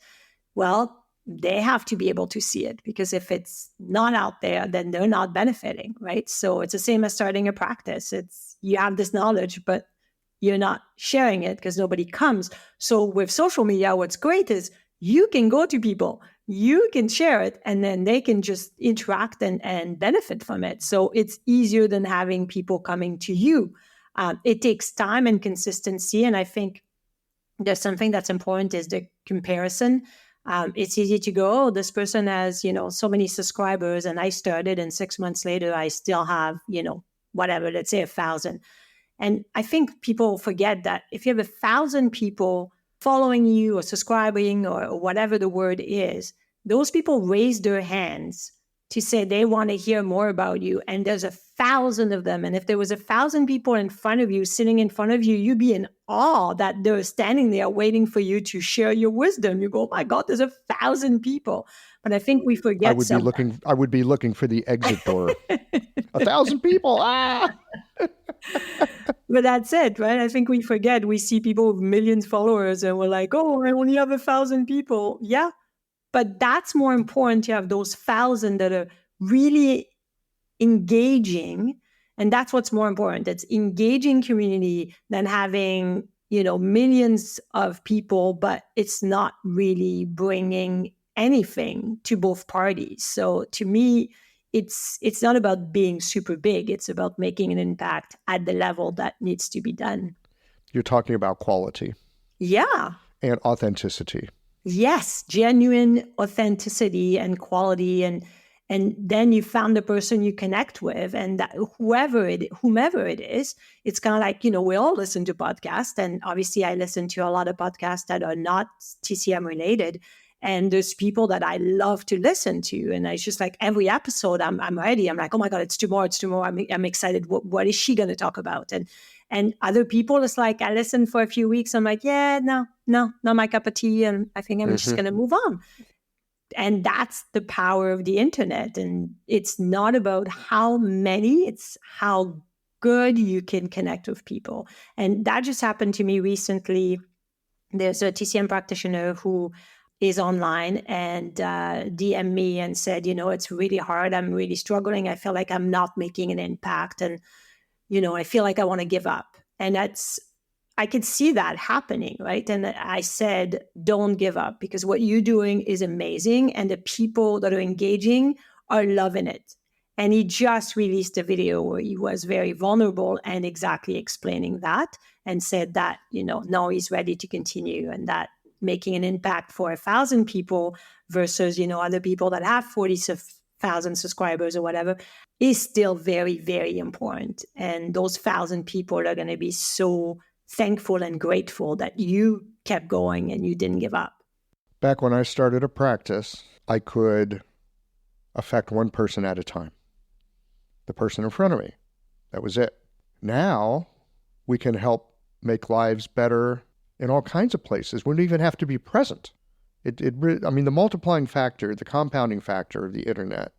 A: Well, they have to be able to see it, because if it's not out there, then they're not benefiting, right? So it's the same as starting a practice. You have this knowledge, but you're not sharing it because nobody comes. So with social media, what's great is you can go to people, you can share it, and then they can just interact and benefit from it. So it's easier than having people coming to you. It takes time and consistency. And I think there's something that's important is the comparison. It's easy to go, oh, this person has, so many subscribers, and I started, and 6 months later, I still have, whatever, let's say 1,000. And I think people forget that if you have 1,000 people following you or subscribing or whatever the word is, those people raise their hands to say they want to hear more about you. And there's 1,000 of them. And if there was 1,000 people in front of you, sitting in front of you, you'd be in awe that they're standing there waiting for you to share your wisdom. You go, oh my God, there's 1,000 people. But I think we forget
B: I would be looking for the exit door. 1,000 people.
A: But that's it, right? I think we forget. We see people with millions of followers and we're like, oh, I only have 1,000 people. Yeah. But that's more important to have those 1,000 that are really engaging. And that's what's more important. It's engaging community than having, millions of people, but it's not really bringing anything to both parties. So to me, it's not about being super big. It's about making an impact at the level that needs to be done.
B: You're talking about quality.
A: Yeah.
B: And authenticity.
A: Yes, genuine authenticity and quality. And And then you found the person you connect with, and that whomever it is, it's kind of like, we all listen to podcasts. And obviously I listen to a lot of podcasts that are not TCM related. And there's people that I love to listen to. And it's just like every episode I'm ready. I'm like, oh my God, it's tomorrow. I'm excited. What is she going to talk about? And other people, it's like, I listen for a few weeks. I'm like, yeah, no, not my cup of tea. And I think I'm just going to move on. And that's the power of the internet. And it's not about how many, it's how good you can connect with people. And that just happened to me recently. There's a TCM practitioner who is online and DM me and said, it's really hard. I'm really struggling. I feel like I'm not making an impact. And, I feel like I want to give up. And I could see that happening, right? And I said, don't give up, because what you're doing is amazing. And the people that are engaging are loving it. And he just released a video where he was very vulnerable and exactly explaining that, and said that, now he's ready to continue, and that making an impact for 1,000 people versus, other people that have 40,000 subscribers or whatever is still very, very important. And those 1,000 people are going to be so thankful and grateful that you kept going and you didn't give up.
B: Back when I started a practice, I could affect one person at a time. The person in front of me. That was it. Now we can help make lives better in all kinds of places. We don't even have to be present. The multiplying factor, the compounding factor of the internet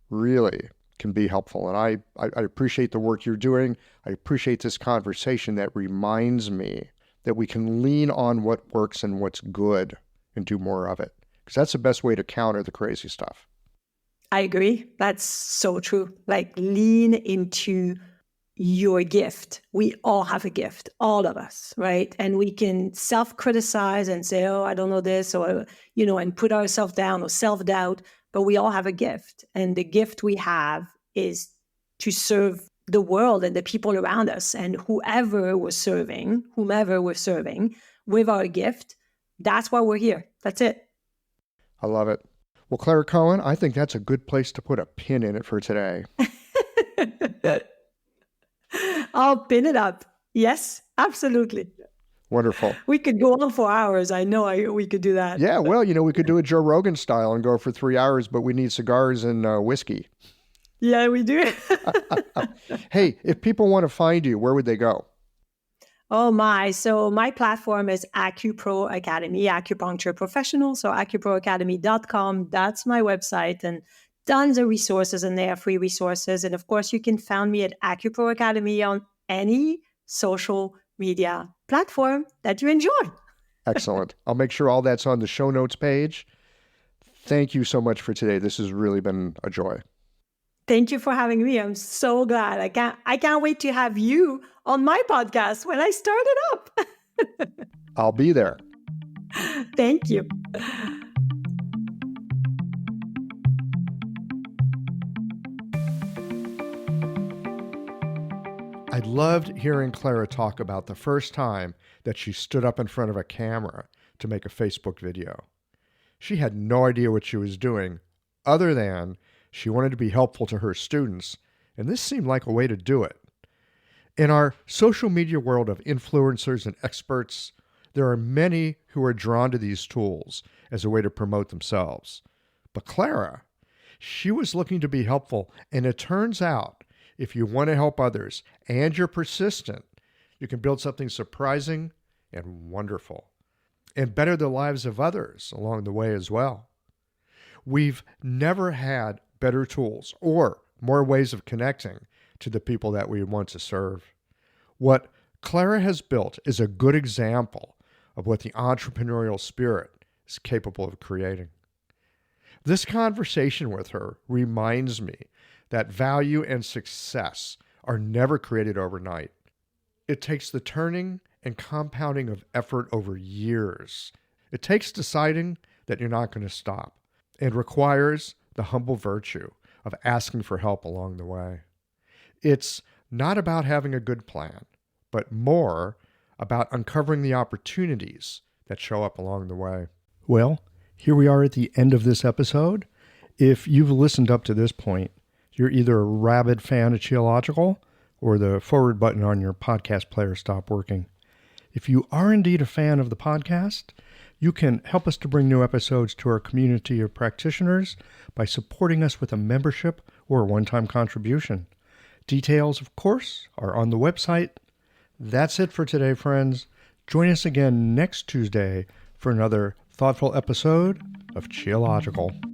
B: really can be helpful. And I appreciate the work you're doing. I appreciate this conversation that reminds me that we can lean on what works and what's good and do more of it. Because that's the best way to counter the crazy stuff.
A: I agree. That's so true. Like, lean into your gift. We all have a gift, all of us, right? And we can self-criticize and say, oh, I don't know this, or, and put ourselves down, or self-doubt, but we all have a gift. And the gift we have is to serve the world and the people around us. And whomever we're serving with our gift, that's why we're here. That's it.
B: I love it. Well, Clara Cohen, I think that's a good place to put a pin in it for today.
A: I'll pin it up. Yes, absolutely.
B: Wonderful.
A: We could go on for hours. I know we could do that.
B: Yeah, well, we could do it Joe Rogan style and go for 3 hours, but we need cigars and whiskey.
A: Yeah, we do.
B: Hey, if people want to find you, where would they go?
A: Oh my. So my platform is AcuPro Academy, acupuncture professional. So acuproacademy.com. That's my website, and tons of resources in there, free resources. And of course, you can find me at AcuPro Academy on any social media platform that you enjoy.
B: Excellent. I'll make sure all that's on the show notes page. Thank you so much for today. This has really been a joy.
A: Thank you for having me. I'm so glad. I can't wait to have you on my podcast when I start it up.
B: I'll be there.
A: Thank you.
B: I loved hearing Clara talk about the first time that she stood up in front of a camera to make a Facebook video. She had no idea what she was doing, other than she wanted to be helpful to her students, and this seemed like a way to do it. In our social media world of influencers and experts, there are many who are drawn to these tools as a way to promote themselves. But Clara, she was looking to be helpful, and it turns out if you want to help others and you're persistent, you can build something surprising and wonderful, and better the lives of others along the way as well. We've never had better tools or more ways of connecting to the people that we want to serve. What Clara has built is a good example of what the entrepreneurial spirit is capable of creating. This conversation with her reminds me that value and success are never created overnight. It takes the turning and compounding of effort over years. It takes deciding that you're not going to stop, and requires the humble virtue of asking for help along the way. It's not about having a good plan, but more about uncovering the opportunities that show up along the way. Well, here we are at the end of this episode. If you've listened up to this point, you're either a rabid fan of Qiological or the forward button on your podcast player stopped working. If you are indeed a fan of the podcast, you can help us to bring new episodes to our community of practitioners by supporting us with a membership or a one-time contribution. Details, of course, are on the website. That's it for today, friends. Join us again next Tuesday for another thoughtful episode of Qiological.